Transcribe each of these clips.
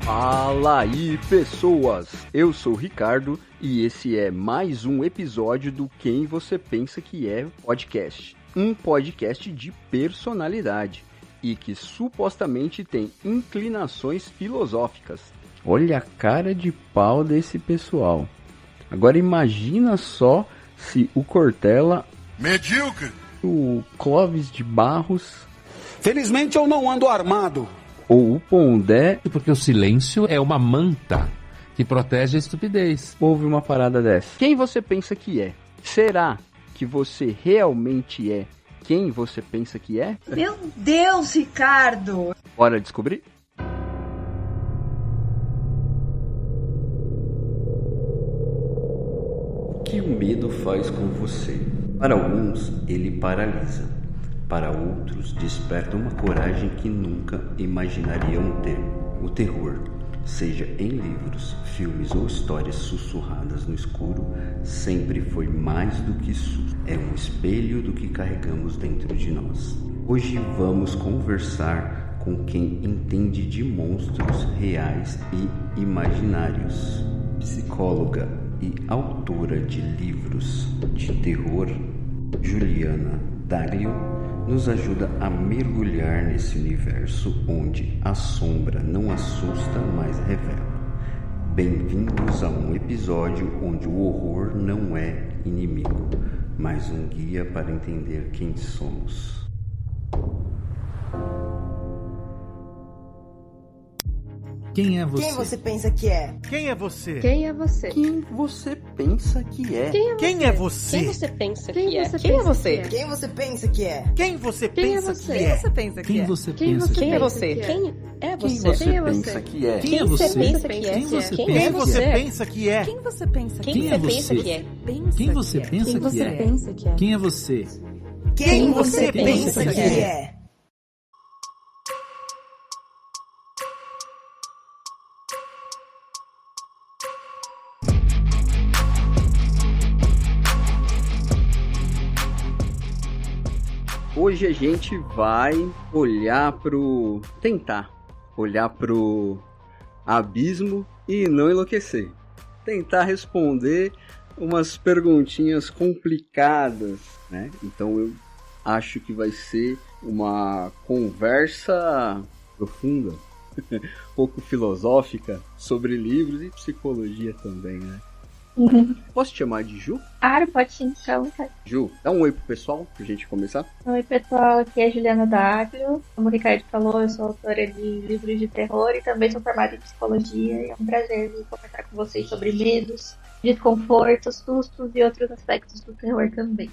Fala aí, pessoas! Eu sou o Ricardo e esse é mais um episódio do Quem Você Pensa Que É podcast. Um podcast de personalidade e que supostamente tem inclinações filosóficas. Olha a cara de pau desse pessoal. Agora imagina só se o Cortella, medíocre, o Clóvis de Barros, felizmente eu não ando armado, ou o Pondé, porque o silêncio é uma manta que protege a estupidez. Ouve uma parada dessa. Quem você pensa que é? Será que você realmente é quem você pensa que é? Meu Deus, Ricardo! Bora descobrir? O que o medo faz com você? Para alguns, ele paralisa. Para outros, desperta uma coragem que nunca imaginariam ter. O terror, seja em livros, filmes ou histórias sussurradas no escuro, sempre foi mais do que susto. É um espelho do que carregamos dentro de nós. Hoje vamos conversar com quem entende de monstros reais e imaginários. Psicóloga e autora de livros de terror, Juliana Daglio, nos ajuda a mergulhar nesse universo onde a sombra não assusta, mas revela. Bem-vindos a um episódio onde o horror não é inimigo, mas um guia para entender quem somos. Quem é você? Quem você pensa que é? Quem é você? Quem é você? Quem você pensa que é? Quem é você? Quem você pensa Quem que é? você Quem é pensa você? que é? Quem você pensa que é? Quem você Quem é pensa você? que é? pensa Quem você Quem pensa? Quem é você? que é? Quem é Quem você? você Quem é pensa você? que é? Quem é você? pensa que é? Quem você Quem Quem é você você? pensa que é? Quem você pensa Quem Quem é você pensa você? que é? Quem você pensa que é? pensa que é? Quem é você? Quem você você pensa pensa que que é? Hoje a gente vai tentar olhar pro abismo e não enlouquecer. Tentar responder umas perguntinhas complicadas, né? Então eu acho que vai ser uma conversa profunda, um pouco filosófica sobre livros e psicologia também, né? Posso te chamar de Ju? Claro, pode sim, fica à vontade. Ju, dá um oi pro pessoal pra gente começar. Oi, pessoal, aqui é Juliana Daglio. Como o Ricardo falou, eu sou autora de livros de terror e também sou formada em psicologia. E é um prazer vir conversar com vocês sobre medos, desconfortos, sustos e outros aspectos do terror também.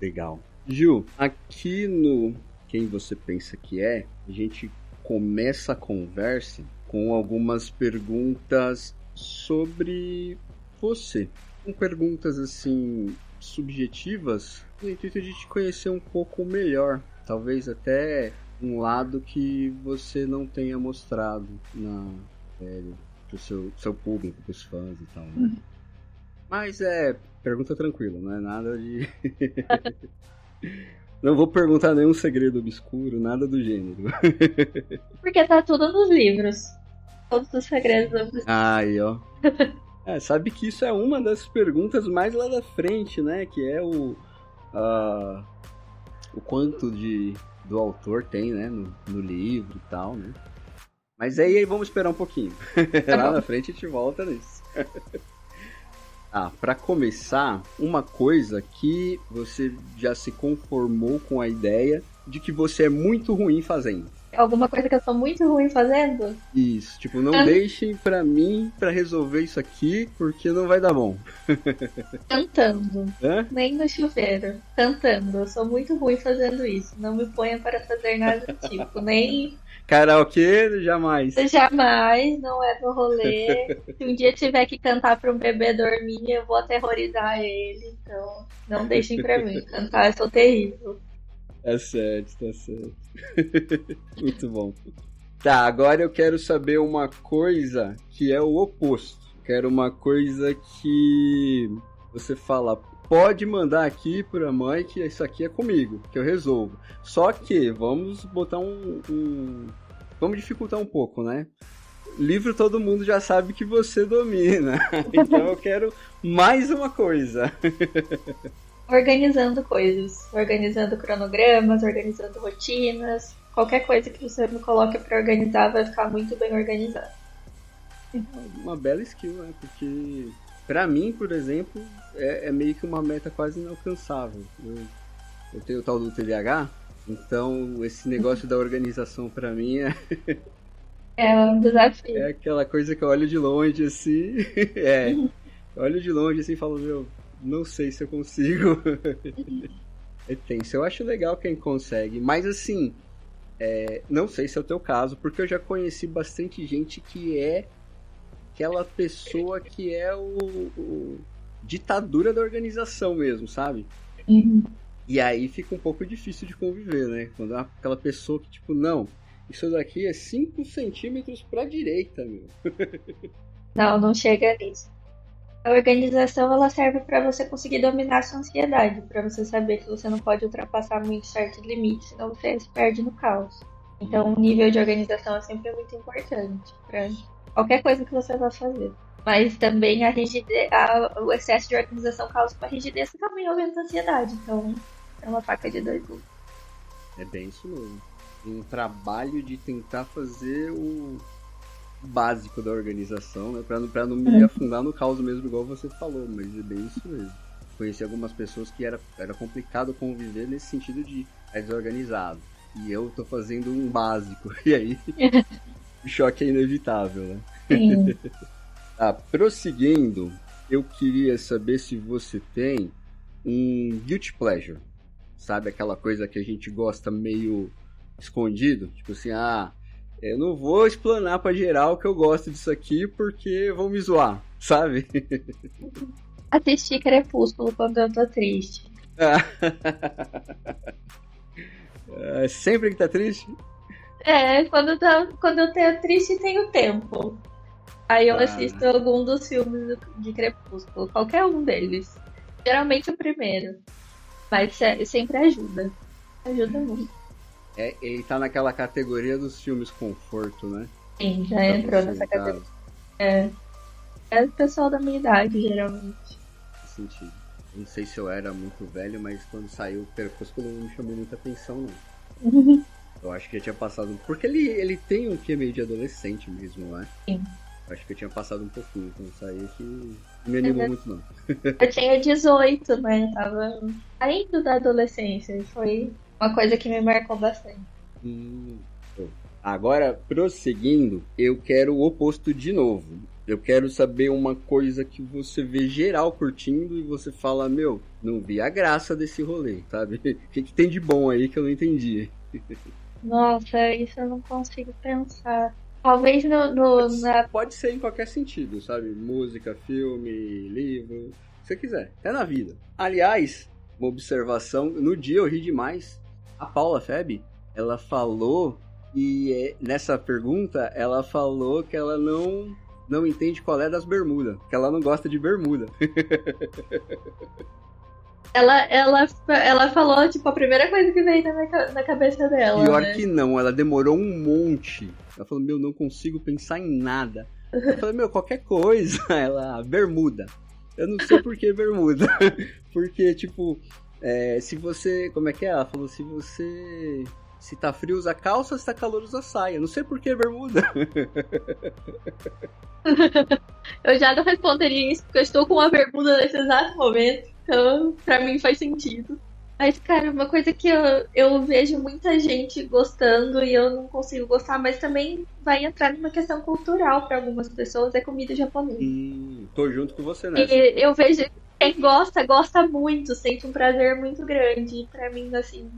Legal. Ju, aqui no Quem Você Pensa Que É, a gente começa a conversa com algumas perguntas sobre você. Com perguntas assim subjetivas, no intuito de te conhecer um pouco melhor. Talvez até um lado que você não tenha mostrado pro seu público, pros fãs e tal, né? Mas é pergunta tranquila, não é nada de... Não vou perguntar nenhum segredo obscuro, nada do gênero. Porque tá tudo nos livros. Todos os segredos. Aí, ó. Sabe que isso é uma das perguntas mais lá da frente, né? Que é o quanto do autor tem, né? No livro e tal, né? Mas aí vamos esperar um pouquinho. Lá na frente a gente volta nisso. Pra começar, uma coisa que você já se conformou com a ideia de que você é muito ruim fazendo. Alguma coisa que eu sou muito ruim fazendo? Isso, tipo, não deixem pra mim pra resolver isso aqui, porque não vai dar bom. Cantando. Hã? Nem no chuveiro. Cantando. Eu sou muito ruim fazendo isso. Não me ponha para fazer nada do tipo. Nem... Karaokê, jamais. Jamais, não é meu rolê. Se um dia tiver que cantar para um bebê dormir, eu vou aterrorizar ele. Então, não deixem pra mim. Cantar, eu sou terrível. Tá certo. Muito bom. Tá, agora eu quero saber uma coisa que é o oposto. Quero uma coisa que você fala, pode mandar aqui pra mãe que isso aqui é comigo, que eu resolvo. Só que vamos botar vamos dificultar um pouco, né? livro todo mundo já sabe que você domina. Então eu quero mais uma coisa. Organizando coisas, organizando cronogramas, organizando rotinas, qualquer coisa que você me coloque pra organizar vai ficar muito bem organizado. Uma bela skill, né? Porque pra mim, por exemplo, é meio que uma meta quase inalcançável. Eu tenho o tal do TDAH, então esse negócio da organização pra mim é um desafio. É aquela coisa que eu olho de longe assim. Eu olho de longe assim e falo, meu, não sei se eu consigo. É tenso. Eu acho legal quem consegue, mas assim, não sei se é o teu caso, porque eu já conheci bastante gente que é aquela pessoa que é o ditadura da organização mesmo, sabe? Uhum. E aí fica um pouco difícil de conviver, né? Quando é aquela pessoa que, tipo, não, isso daqui é 5 centímetros pra direita, meu. Não chega nisso. A organização, ela serve para você conseguir dominar a sua ansiedade, para você saber que você não pode ultrapassar muito certo limite, senão você se perde no caos. Então, o nível de organização é sempre muito importante para qualquer coisa que você vai fazer. Mas também a rigidez, o excesso de organização causa uma rigidez que também aumenta a ansiedade. Então, é uma faca de dois gumes. É bem isso mesmo. Um trabalho de tentar fazer o básico da organização, né? Pra não me afundar no caos mesmo, igual você falou, mas é bem isso mesmo. Conheci algumas pessoas que era complicado conviver nesse sentido de desorganizado. E eu tô fazendo um básico. E aí, o choque é inevitável, né? Sim. Prosseguindo, eu queria saber se você tem um guilty pleasure. Sabe aquela coisa que a gente gosta meio escondido? Tipo assim, eu não vou explanar pra geral que eu gosto disso aqui porque vão me zoar, sabe? Assistir Crepúsculo quando eu tô triste. Sempre que tá triste? Quando eu tô triste tenho tempo. Aí eu assisto algum dos filmes de Crepúsculo, qualquer um deles. Geralmente o primeiro. Mas sempre ajuda. Ajuda muito. Ele tá naquela categoria dos filmes conforto, né? Sim, já entrou nessa categoria. É o pessoal da minha idade, geralmente. Faz sentido. Não sei se eu era muito velho, mas quando saiu o Crepúsculo não me chamou muita atenção, não. Eu acho que já tinha passado... Porque ele tem um quê meio de adolescente mesmo, né? Sim. Eu acho que eu tinha passado um pouquinho quando saiu, que não me animou muito, não. Eu tinha 18, né? Tava saindo da adolescência. E foi uma coisa que me marcou bastante. Agora, prosseguindo, eu quero o oposto de novo. Eu quero saber uma coisa que você vê geral curtindo e você fala, meu, não vi a graça desse rolê, sabe? O que tem de bom aí que eu não entendi? Nossa, isso eu não consigo pensar. Talvez Pode ser em qualquer sentido, sabe? Música, filme, livro, o que você quiser. Até na vida. Aliás, uma observação, no dia eu ri demais. A Paula Feb, ela falou, e nessa pergunta, ela falou que ela não entende qual é das bermudas, que ela não gosta de bermuda. Ela falou, tipo, a primeira coisa que veio na cabeça dela. Pior né? que não, ela demorou um monte. Ela falou, meu, não consigo pensar em nada. Eu falei, meu, qualquer coisa. Ela, bermuda. Eu não sei por que bermuda. Porque, tipo, se você... Como é que é? Ela falou, se tá frio, usa calça, se tá calor, usa saia. Não sei por que bermuda. Eu já não responderia isso, porque eu estou com uma bermuda nesse exato momento. Então, pra mim faz sentido. Mas, cara, uma coisa que eu vejo muita gente gostando e eu não consigo gostar, mas também vai entrar numa questão cultural pra algumas pessoas, é comida japonesa. Tô junto com você nessa. E eu vejo quem gosta muito, sente um prazer muito grande. E pra mim, assim,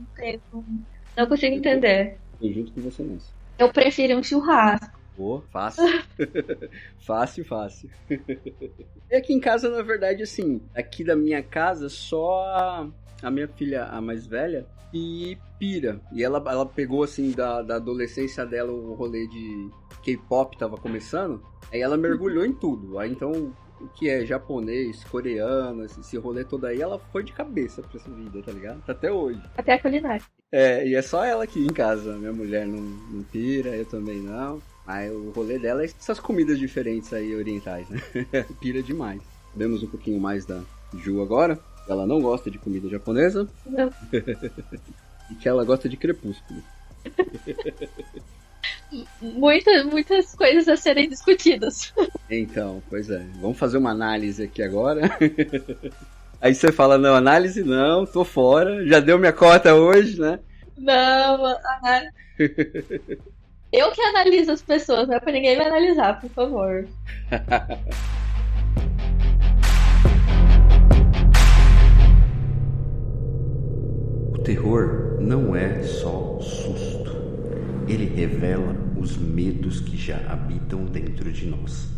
não consigo entender. Tô junto com você nessa. Eu prefiro um churrasco. Fácil. Fácil. E aqui em casa, na verdade, assim, aqui da minha casa, só a minha filha, a mais velha, que pira. E ela pegou, assim, da adolescência dela, o rolê de K-pop tava começando, aí ela mergulhou em tudo. Aí, então, o que é japonês, coreano, esse rolê todo aí, ela foi de cabeça pra essa vida, tá ligado? Até hoje. Até a culinária. E é só ela aqui em casa. Minha mulher não pira, eu também não. Aí o rolê dela é essas comidas diferentes aí, orientais, né? Pira demais. Vemos um pouquinho mais da Ju agora. Ela não gosta de comida japonesa. Não. E que ela gosta de Crepúsculo. Muitas coisas a serem discutidas. Então, pois é. Vamos fazer uma análise aqui agora. Aí você fala, não, análise não, tô fora. Já deu minha cota hoje, né? Não, eu que analiso as pessoas, não é pra ninguém me analisar, por favor. O terror não é só susto. Ele revela os medos que já habitam dentro de nós.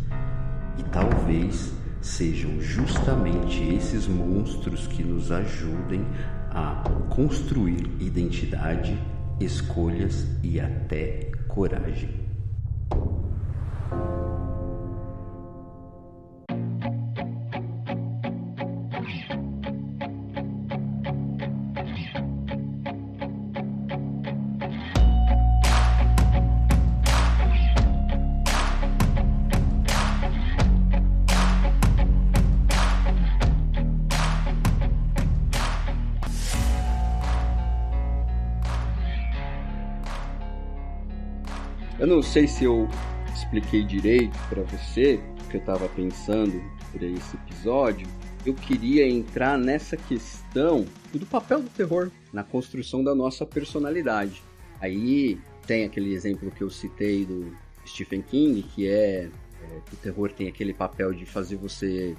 E talvez sejam justamente esses monstros que nos ajudem a construir identidade, escolhas e até coragem. Eu não sei se eu expliquei direito para você o que eu estava pensando para esse episódio. Eu queria entrar nessa questão do papel do terror na construção da nossa personalidade. Aí tem aquele exemplo que eu citei do Stephen King, que que o terror tem aquele papel de fazer você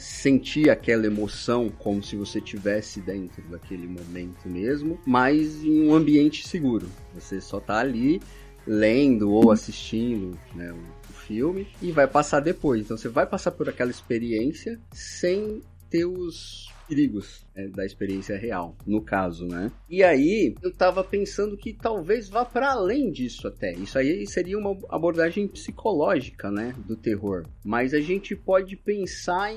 sentir aquela emoção como se você estivesse dentro daquele momento mesmo, mas em um ambiente seguro. Você só tá ali lendo ou assistindo, né, o filme e vai passar depois. Então você vai passar por aquela experiência sem ter os perigos da experiência real, no caso, né? E aí eu tava pensando que talvez vá para além disso até. Isso aí seria uma abordagem psicológica, né, do terror. Mas a gente pode pensar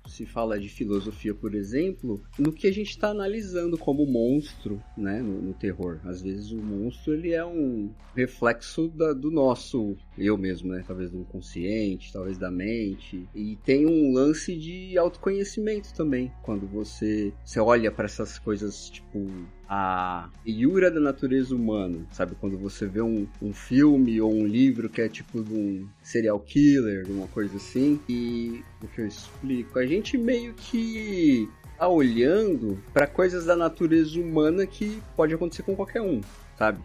se fala de filosofia, por exemplo, no que a gente está analisando como monstro, né, no terror. Às vezes o monstro ele é um reflexo do nosso eu mesmo, né? Talvez do inconsciente, talvez da mente. E tem um lance de autoconhecimento também. Quando você olha para essas coisas, tipo a feiura da natureza humana, sabe? Quando você vê um filme ou um livro que é tipo de um serial killer, uma coisa assim, e o que eu explico, a gente meio que tá olhando para coisas da natureza humana que pode acontecer com qualquer um, sabe?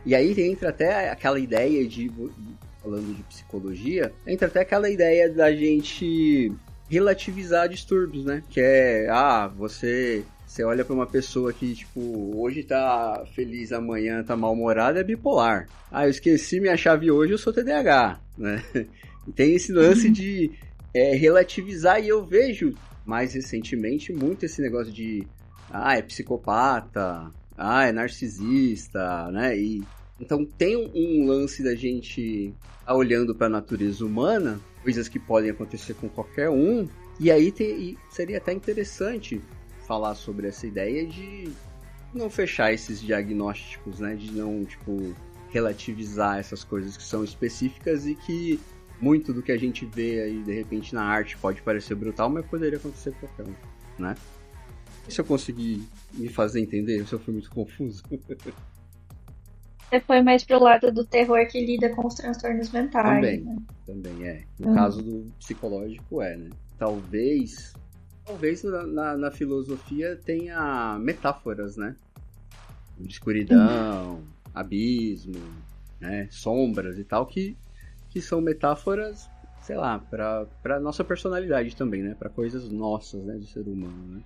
E aí entra até aquela ideia falando de psicologia, entra até aquela ideia da gente relativizar distúrbios, né? Que é, você olha pra uma pessoa que, tipo, hoje tá feliz, amanhã tá mal-humorada, é bipolar. Eu esqueci minha chave hoje, eu sou TDAH, né? Tem esse lance de relativizar, e eu vejo, mais recentemente, muito esse negócio de, é psicopata, é narcisista, né? E, então tem um lance da gente tá olhando pra natureza humana, coisas que podem acontecer com qualquer um, e aí seria até interessante falar sobre essa ideia de não fechar esses diagnósticos, né? De não, relativizar essas coisas que são específicas e que muito do que a gente vê aí, de repente, na arte pode parecer brutal, mas poderia acontecer com qualquer um, né? Se eu consegui me fazer entender, se eu fui muito confuso. Você foi mais pro lado do terror que lida com os transtornos mentais. Também é. No caso do psicológico né? Talvez na filosofia tenha metáforas, né? De escuridão, abismo, né? Sombras e tal, que são metáforas, sei lá, pra nossa personalidade também, né? Pra coisas nossas, né? Do ser humano, né?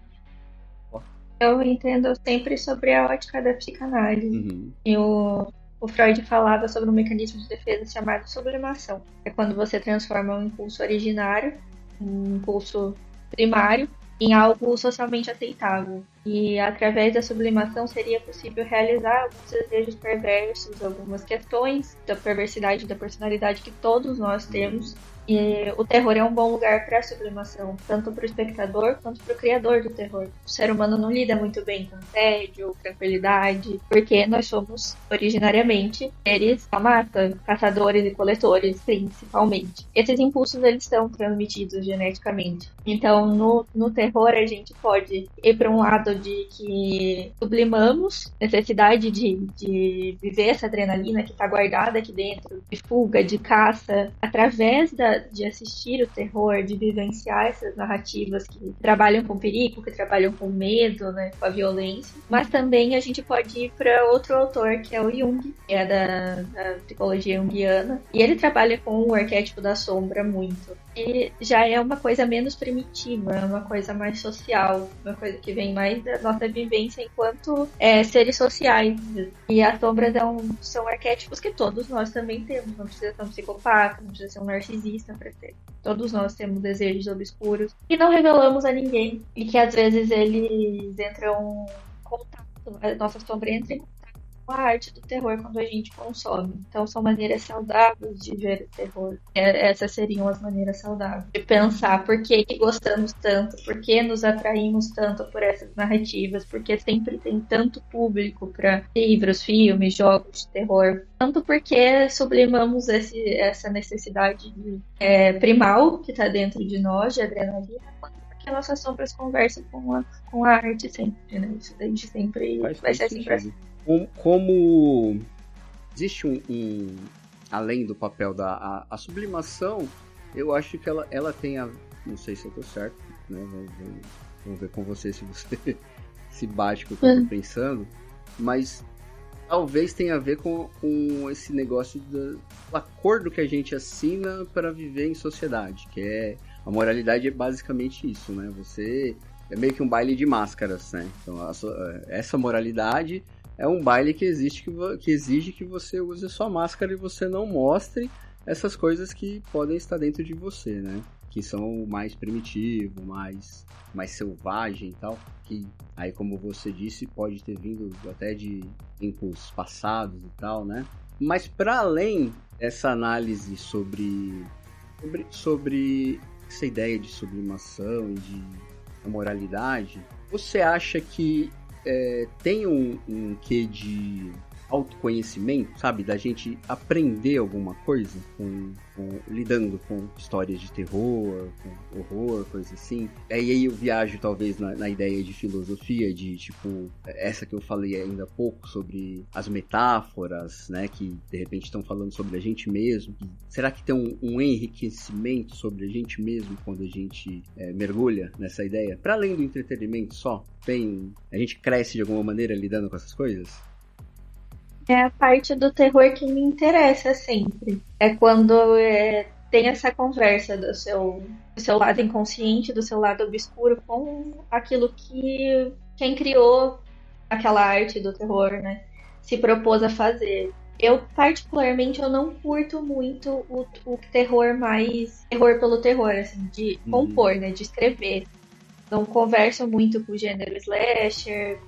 Eu entendo sempre sobre a ótica da psicanálise. Uhum. E o Freud falava sobre um mecanismo de defesa chamado sublimação. É quando você transforma um impulso originário, um impulso primário, em algo socialmente aceitável. E através da sublimação seria possível realizar alguns desejos perversos, algumas questões da perversidade da personalidade que todos nós temos, E o terror é um bom lugar para sublimação, tanto para o espectador quanto para o criador do terror. O ser humano não lida muito bem com tédio, tranquilidade, porque nós somos originariamente seres da mata, caçadores e coletores, principalmente. Esses impulsos eles estão transmitidos geneticamente. Então, no terror a gente pode ir para um lado de que sublimamos necessidade de viver essa adrenalina que está guardada aqui dentro, de fuga, de caça, através de assistir o terror, de vivenciar essas narrativas que trabalham com perigo, que trabalham com medo, né, com a violência. Mas também a gente pode ir para outro autor, que é o Jung, que é da psicologia junguiana, e ele trabalha com o arquétipo da sombra muito. E já é uma coisa menos primitiva, é uma coisa mais social, uma coisa que vem mais da nossa vivência enquanto seres sociais. E as sombras são arquétipos que todos nós também temos. Não precisa ser um psicopata, não precisa ser um narcisista para ter. Todos nós temos desejos obscuros que não revelamos a ninguém e que às vezes eles entram em contato, a nossa sombra entra em contato com a arte do terror quando a gente consome. Então são maneiras saudáveis de ver o terror. Essas seriam as maneiras saudáveis de pensar por que gostamos tanto, por que nos atraímos tanto por essas narrativas, porque sempre tem tanto público para livros, filmes, jogos de terror. Tanto porque sublimamos essa necessidade primal que está dentro de nós, de adrenalina, quanto porque nossas sombras conversam com a arte sempre, né? Isso daí sempre vai ser assim pra sempre. Como existe além do papel da a sublimação, eu acho que ela tem não sei se eu tô certo, né? Vamos ver com você se você se bate com o que eu tô pensando, mas talvez tenha a ver com esse negócio do acordo que a gente assina para viver em sociedade, que é a moralidade é basicamente isso, né? Você é meio que um baile de máscaras, né? Então essa moralidade é um baile que exige que você use a sua máscara e você não mostre essas coisas que podem estar dentro de você, né? Que são o mais primitivo, mais selvagem e tal. Que aí, como você disse, pode ter vindo até de tempos passados e tal, né? Mas para além dessa análise sobre essa ideia de sublimação e de moralidade, você acha que tem um quê de autoconhecimento, sabe? Da gente aprender alguma coisa lidando com histórias de terror, com horror, coisa assim. E aí eu viajo talvez na ideia de filosofia, de tipo, essa que eu falei ainda há pouco sobre as metáforas, né? Que de repente estão falando sobre a gente mesmo. Será que tem um enriquecimento sobre a gente mesmo quando a gente mergulha nessa ideia? Para além do entretenimento só, a gente cresce de alguma maneira lidando com essas coisas? É a parte do terror que me interessa sempre. É quando tem essa conversa do seu lado inconsciente, do seu lado obscuro com aquilo que quem criou aquela arte do terror, né, se propôs a fazer. Eu, particularmente, eu não curto muito o terror mais... terror pelo terror, assim, de compor, né, de escrever. Não converso muito com o gênero slasher,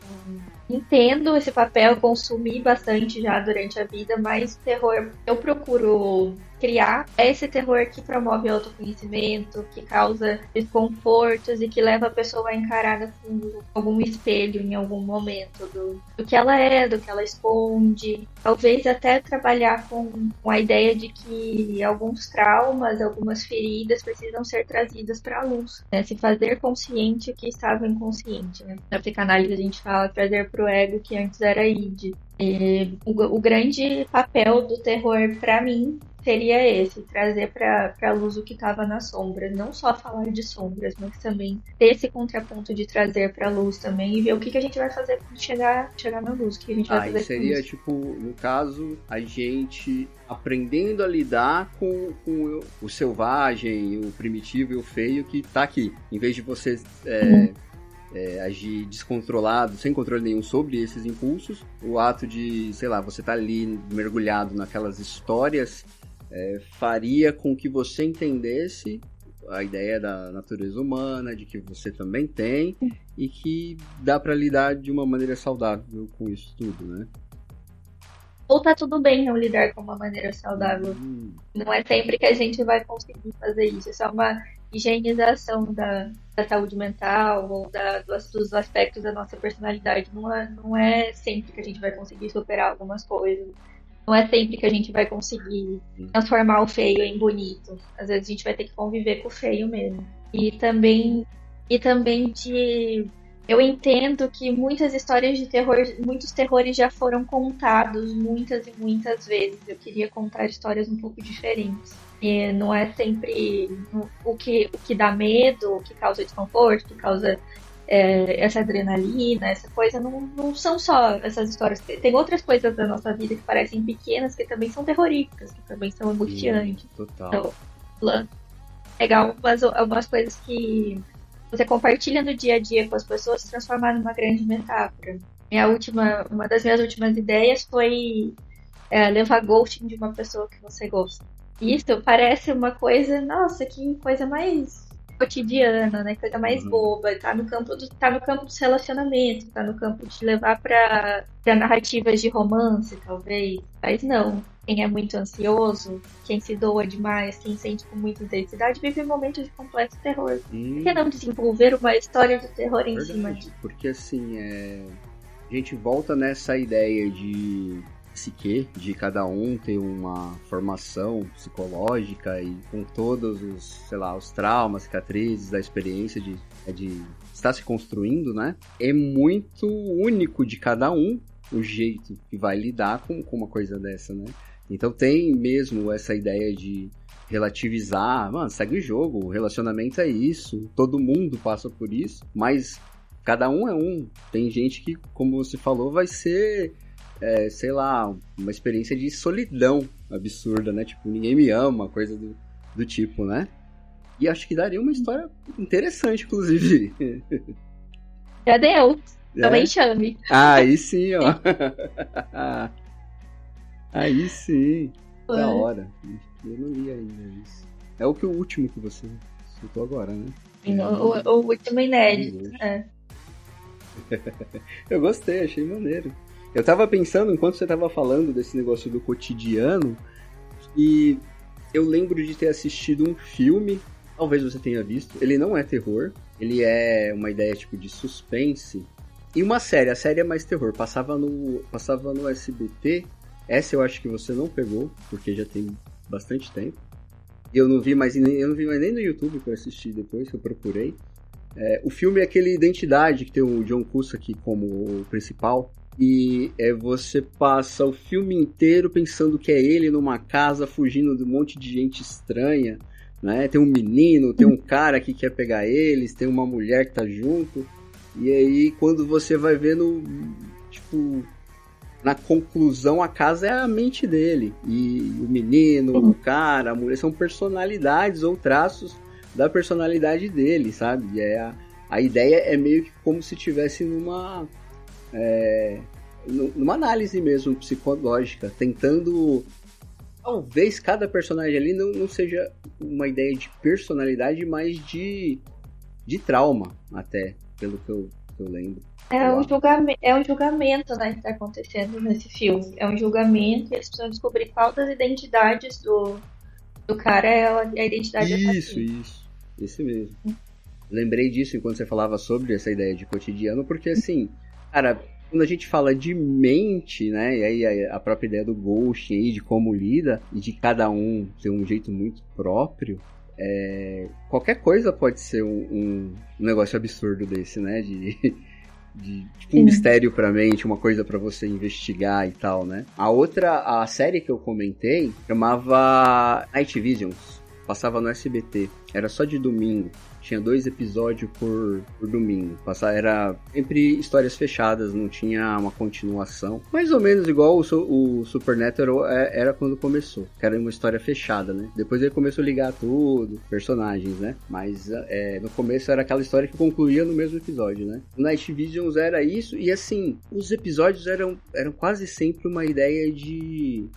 entendo esse papel, consumi bastante já durante a vida, mas terror eu procuro criar esse terror que promove autoconhecimento, que causa desconfortos e que leva a pessoa a encarar assim, algum espelho em algum momento do que ela é, do que ela esconde. Talvez até trabalhar com a ideia de que alguns traumas, algumas feridas precisam ser trazidas para a luz, né? Se fazer consciente o que estava inconsciente, né? Na psicanálise a gente fala trazer para o ego que antes era id. E o grande papel do terror para mim seria esse, trazer para a luz o que estava nas sombras, não só falar de sombras, mas também ter esse contraponto de trazer para a luz também e ver o que a gente vai fazer para chegar na luz, o que a gente vai fazer. Seria tipo, no caso, a gente aprendendo a lidar com o selvagem, o primitivo e o feio que tá aqui, em vez de você agir descontrolado, sem controle nenhum sobre esses impulsos, o ato de, sei lá, você tá ali mergulhado naquelas histórias faria com que você entendesse a ideia da natureza humana, de que você também tem, e que dá para lidar de uma maneira saudável com isso tudo, né? Ou tá tudo bem não lidar com uma maneira saudável. Não é sempre que a gente vai conseguir fazer isso. Isso é uma higienização da saúde mental ou dos aspectos da nossa personalidade. Não é sempre que a gente vai conseguir superar algumas coisas. Não é sempre que a gente vai conseguir transformar o feio em bonito. Às vezes a gente vai ter que conviver com o feio mesmo. E também eu entendo que muitas histórias de terror, muitos terrores já foram contados muitas e muitas vezes. Eu queria contar histórias um pouco diferentes. E não é sempre o que dá medo, o que causa desconforto, que causa essa adrenalina, essa coisa. Não são só essas histórias. Tem outras coisas da nossa vida que parecem pequenas, que também são terroríficas, que também são angustiantes. Total. Então, legal, algumas coisas que você compartilha no dia a dia com as pessoas se transformar numa grande metáfora. Uma das minhas últimas ideias foi levar ghosting de uma pessoa que você gosta. Isso parece uma coisa, nossa, que coisa mais cotidiana, né? Coisa mais boba. Tá no campo dos relacionamentos, tá no campo de levar pra narrativas de romance, talvez. Mas não. Quem é muito ansioso, quem se doa demais, quem sente com muita intensidade, vive momentos de completo terror. Por que não desenvolver uma história de terror em cima disso? Porque assim, a gente volta nessa ideia de psique, de cada um ter uma formação psicológica e com todos os traumas, cicatrizes da experiência de estar se construindo, né? É muito único de cada um o jeito que vai lidar com uma coisa dessa, né? Então tem mesmo essa ideia de relativizar, mano, segue o jogo, o relacionamento é isso, todo mundo passa por isso, mas cada um é um. Tem gente que, como você falou, vai ser, sei lá, uma experiência de solidão absurda, né? Tipo, ninguém me ama, coisa do tipo, né? E acho que daria uma história interessante, inclusive. Já deu. Também chame. Aí sim, ó. Aí sim. Da hora. Eu não li ainda isso. É o último que você citou agora, né? O último inédito. Eu gostei, achei maneiro. Eu tava pensando, enquanto você tava falando desse negócio do cotidiano, e eu lembro de ter assistido um filme, talvez você tenha visto. Ele não é terror, ele é uma ideia tipo de suspense. E uma série, a série é mais terror. Passava no SBT. Essa eu acho que você não pegou, porque já tem bastante tempo. E eu não vi mais nem no YouTube para assistir depois, que eu procurei. O filme é aquele Identidade, que tem o John Cusack como o principal. E você passa o filme inteiro pensando que é ele numa casa, fugindo de um monte de gente estranha, né? Tem um menino, tem um cara que quer pegar eles, tem uma mulher que tá junto. E aí, quando você vai vendo, tipo, na conclusão, a casa é a mente dele. E o menino, o cara, a mulher, são personalidades ou traços da personalidade dele, sabe? E a ideia é meio que como se estivesse numa análise mesmo psicológica, tentando... Talvez cada personagem ali não seja uma ideia de personalidade, mas de trauma, até, pelo que eu lembro. É um julgamento, né, que tá acontecendo nesse filme. É um julgamento e eles precisam descobrir qual das identidades do cara é a identidade Isso. Esse mesmo. Lembrei disso enquanto você falava sobre essa ideia de cotidiano, porque assim, cara, quando a gente fala de mente, né, e aí a própria ideia do ghosting aí, de como lida, e de cada um ter um jeito muito próprio, qualquer coisa pode ser um negócio absurdo desse, né, tipo um mistério pra mente, uma coisa pra você investigar e tal, né. A série que eu comentei chamava Night Visions, passava no SBT, era só de domingo. Tinha 2 episódios por domingo. Era sempre histórias fechadas, não tinha uma continuação. Mais ou menos igual o Supernatural era quando começou. Que era uma história fechada, né? Depois ele começou a ligar tudo, personagens, né? Mas no começo era aquela história que concluía no mesmo episódio, né? O Night Visions era isso, e assim, os episódios eram quase sempre uma ideia de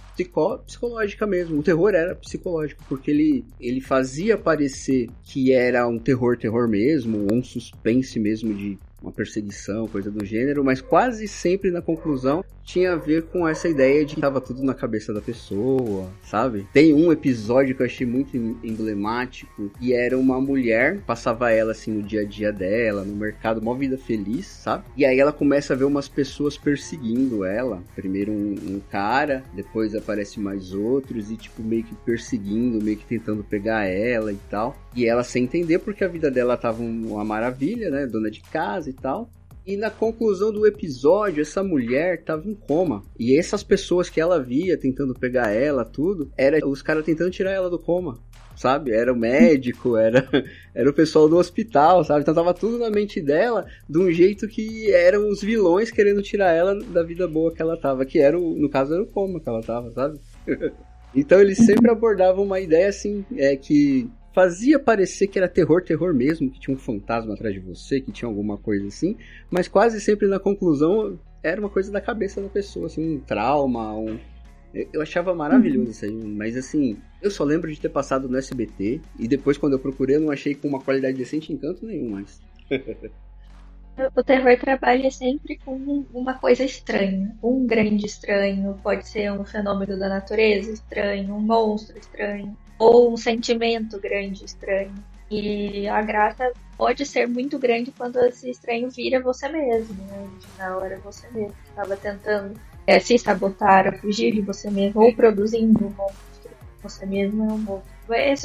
psicológica mesmo. O terror era psicológico, porque ele fazia parecer que era um terror mesmo, ou um suspense mesmo de uma perseguição, coisa do gênero, mas quase sempre na conclusão tinha a ver com essa ideia de que tava tudo na cabeça da pessoa, sabe? Tem um episódio que eu achei muito emblemático, e era uma mulher, passava ela assim no dia a dia dela, no mercado, uma vida feliz, sabe? E aí ela começa a ver umas pessoas perseguindo ela. Primeiro um cara, depois aparece mais outros, e tipo, meio que perseguindo, meio que tentando pegar ela e tal. E ela sem entender porque a vida dela tava uma maravilha, né? Dona de casa e tal. E na conclusão do episódio, essa mulher tava em coma. E essas pessoas que ela via tentando pegar ela, tudo, era os caras tentando tirar ela do coma, sabe? Era o médico, era o pessoal do hospital, sabe? Então tava tudo na mente dela, de um jeito que eram os vilões querendo tirar ela da vida boa que ela tava. Que era, no caso, era o coma que ela tava, sabe? Então eles sempre abordavam uma ideia assim, que fazia parecer que era terror mesmo, que tinha um fantasma atrás de você, que tinha alguma coisa assim, mas quase sempre na conclusão era uma coisa da cabeça da pessoa, assim, um trauma, Eu achava maravilhoso isso aí, mas assim, eu só lembro de ter passado no SBT, e depois quando eu procurei eu não achei com uma qualidade decente em canto nenhum mais. O terror trabalha sempre com uma coisa estranha. Um grande estranho, pode ser um fenômeno da natureza estranho, um monstro estranho, ou um sentimento grande estranho. E a graça pode ser muito grande quando esse estranho vira você mesmo, né? Na hora você mesmo que estava tentando se sabotar ou fugir de você mesmo, ou produzindo um monstro. Você mesmo é um monstro.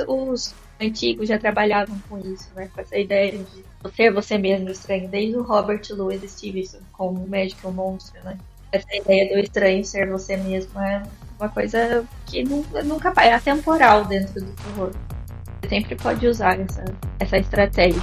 Os antigos já trabalhavam com isso, né? Com essa ideia de ser você mesmo estranho, desde o Robert Louis Stevenson com o Médico e o Monstro, né? Essa ideia do estranho ser você mesmo é uma coisa que nunca é atemporal dentro do terror. Você sempre pode usar essa estratégia.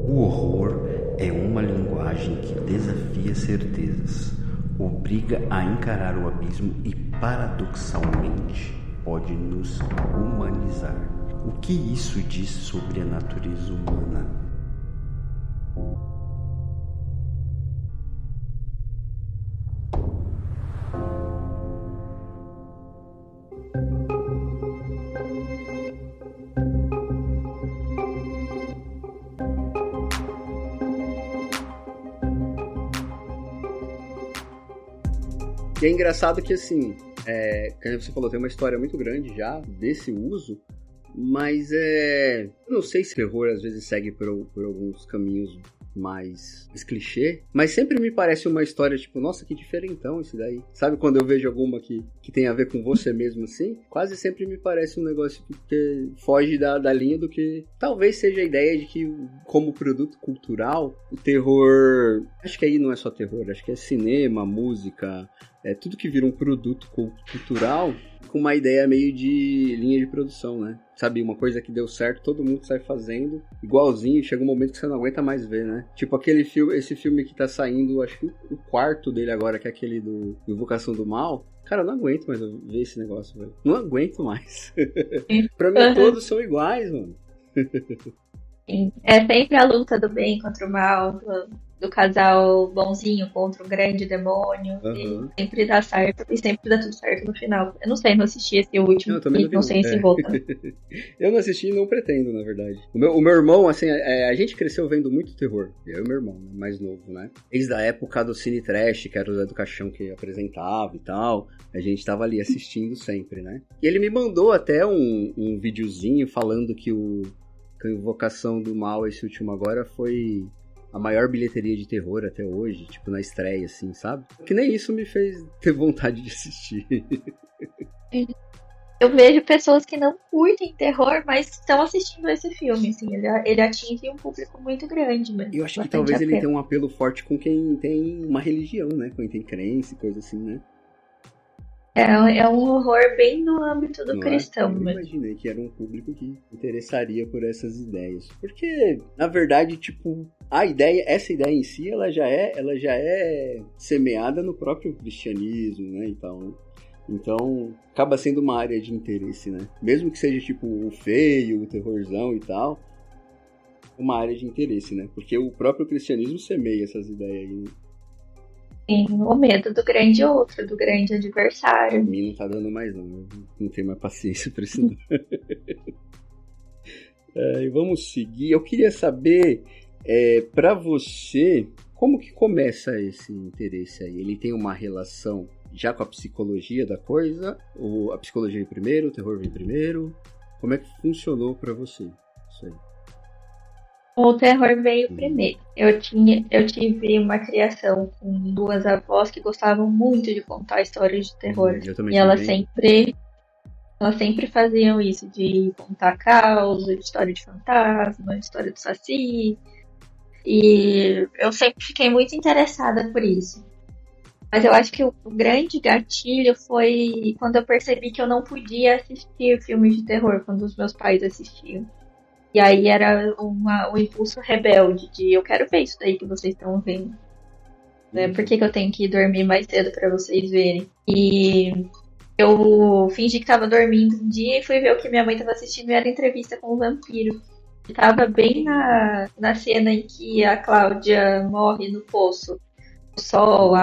O horror é uma linguagem que desafia certezas, obriga a encarar o abismo e, paradoxalmente, pode nos humanizar. O que isso diz sobre a natureza humana? E é engraçado que, assim, como você falou, tem uma história muito grande já desse uso, mas eu não sei se o terror às vezes segue por alguns caminhos mais clichê, mas sempre me parece uma história tipo, nossa, que diferentão isso daí. Sabe quando eu vejo alguma que tem a ver com você mesmo assim? Quase sempre me parece um negócio que foge da linha do que talvez seja a ideia de que, como produto cultural, o terror... Acho que aí não é só terror, acho que é cinema, música... tudo que vira um produto cultural com uma ideia meio de linha de produção, né? Sabe, uma coisa que deu certo, todo mundo sai fazendo igualzinho, chega um momento que você não aguenta mais ver, né? Tipo esse filme que tá saindo, acho que o quarto dele agora, que é aquele do Invocação do Mal. Cara, eu não aguento mais ver esse negócio, velho. Não aguento mais. Pra mim, todos são iguais, mano. Sim. É sempre a luta do bem contra o mal, do casal bonzinho contra um grande demônio. Uhum. E sempre dá certo, e sempre dá tudo certo no final. Eu não sei, não assisti esse último, eu também não sei se volta. Eu não assisti e não pretendo, na verdade. O meu irmão, assim, a gente cresceu vendo muito terror. Eu e meu irmão, né, mais novo, né? Desde a época do Cine Trash, que era o Zé do Caixão que apresentava e tal. A gente tava ali assistindo sempre, né? E ele me mandou até um videozinho falando que a Invocação do Mal, esse último agora, foi a maior bilheteria de terror até hoje, tipo, na estreia, assim, sabe? Que nem isso me fez ter vontade de assistir. Eu vejo pessoas que não curtem terror, mas estão assistindo esse filme, assim, ele atinge um público muito grande, mas eu acho que talvez ele tenha um apelo forte com quem tem uma religião, né? Com quem tem crença e coisa assim, né? É um horror bem no âmbito do cristão. Eu imaginei que era um público que interessaria por essas ideias. Porque, na verdade, tipo, essa ideia em si, ela já é semeada no próprio cristianismo, né? Então, acaba sendo uma área de interesse, né? Mesmo que seja, tipo, o feio, o terrorzão e tal, uma área de interesse, né? Porque o próprio cristianismo semeia essas ideias aí, né? Sim, o medo do grande outro, do grande adversário. A mim não tá dando mais, não. Eu não tenho mais paciência pra isso, não. E vamos seguir. Eu queria saber, para você, como que começa esse interesse aí? Ele tem uma relação já com a psicologia da coisa? Ou a psicologia vem primeiro, o terror vem primeiro? Como é que funcionou para você isso aí? O terror veio primeiro. Eu tive uma criação com duas avós que gostavam muito de contar histórias de terror. Eu também E elas sempre faziam isso, de contar causa, de história de fantasma, de história do Saci. E eu sempre fiquei muito interessada por isso. Mas eu acho que o grande gatilho foi quando eu percebi que eu não podia assistir filmes de terror quando os meus pais assistiam. E aí era um impulso rebelde de eu quero ver isso daí que vocês estão vendo. Né? Por que eu tenho que dormir mais cedo para vocês verem? E eu fingi que estava dormindo um dia e fui ver o que minha mãe estava assistindo e era entrevista com o vampiro. Estava bem na cena em que a Cláudia morre no poço. O sol,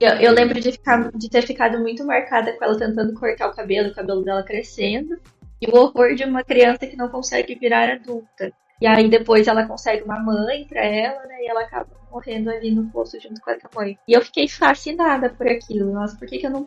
Eu lembro de ter ficado muito marcada com ela tentando cortar o cabelo dela crescendo. E o horror de uma criança que não consegue virar adulta. E aí depois ela consegue uma mãe pra ela, né? E ela acaba morrendo ali no poço junto com essa mãe. E eu fiquei fascinada por aquilo. Nossa, por que eu não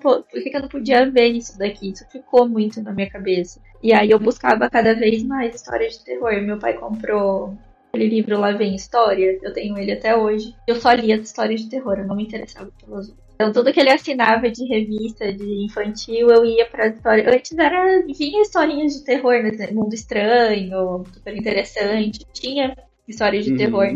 podia ver isso daqui? Isso ficou muito na minha cabeça. E aí eu buscava cada vez mais histórias de terror. Meu pai comprou aquele livro Lá Vem História. Eu tenho ele até hoje. Eu só lia as histórias de terror. Eu não me interessava pelas outras. Então, tudo que ele assinava de revista, de infantil, eu ia pra história. Antes vinha historinhas de terror, né? Mundo Estranho, super interessante. Tinha histórias de terror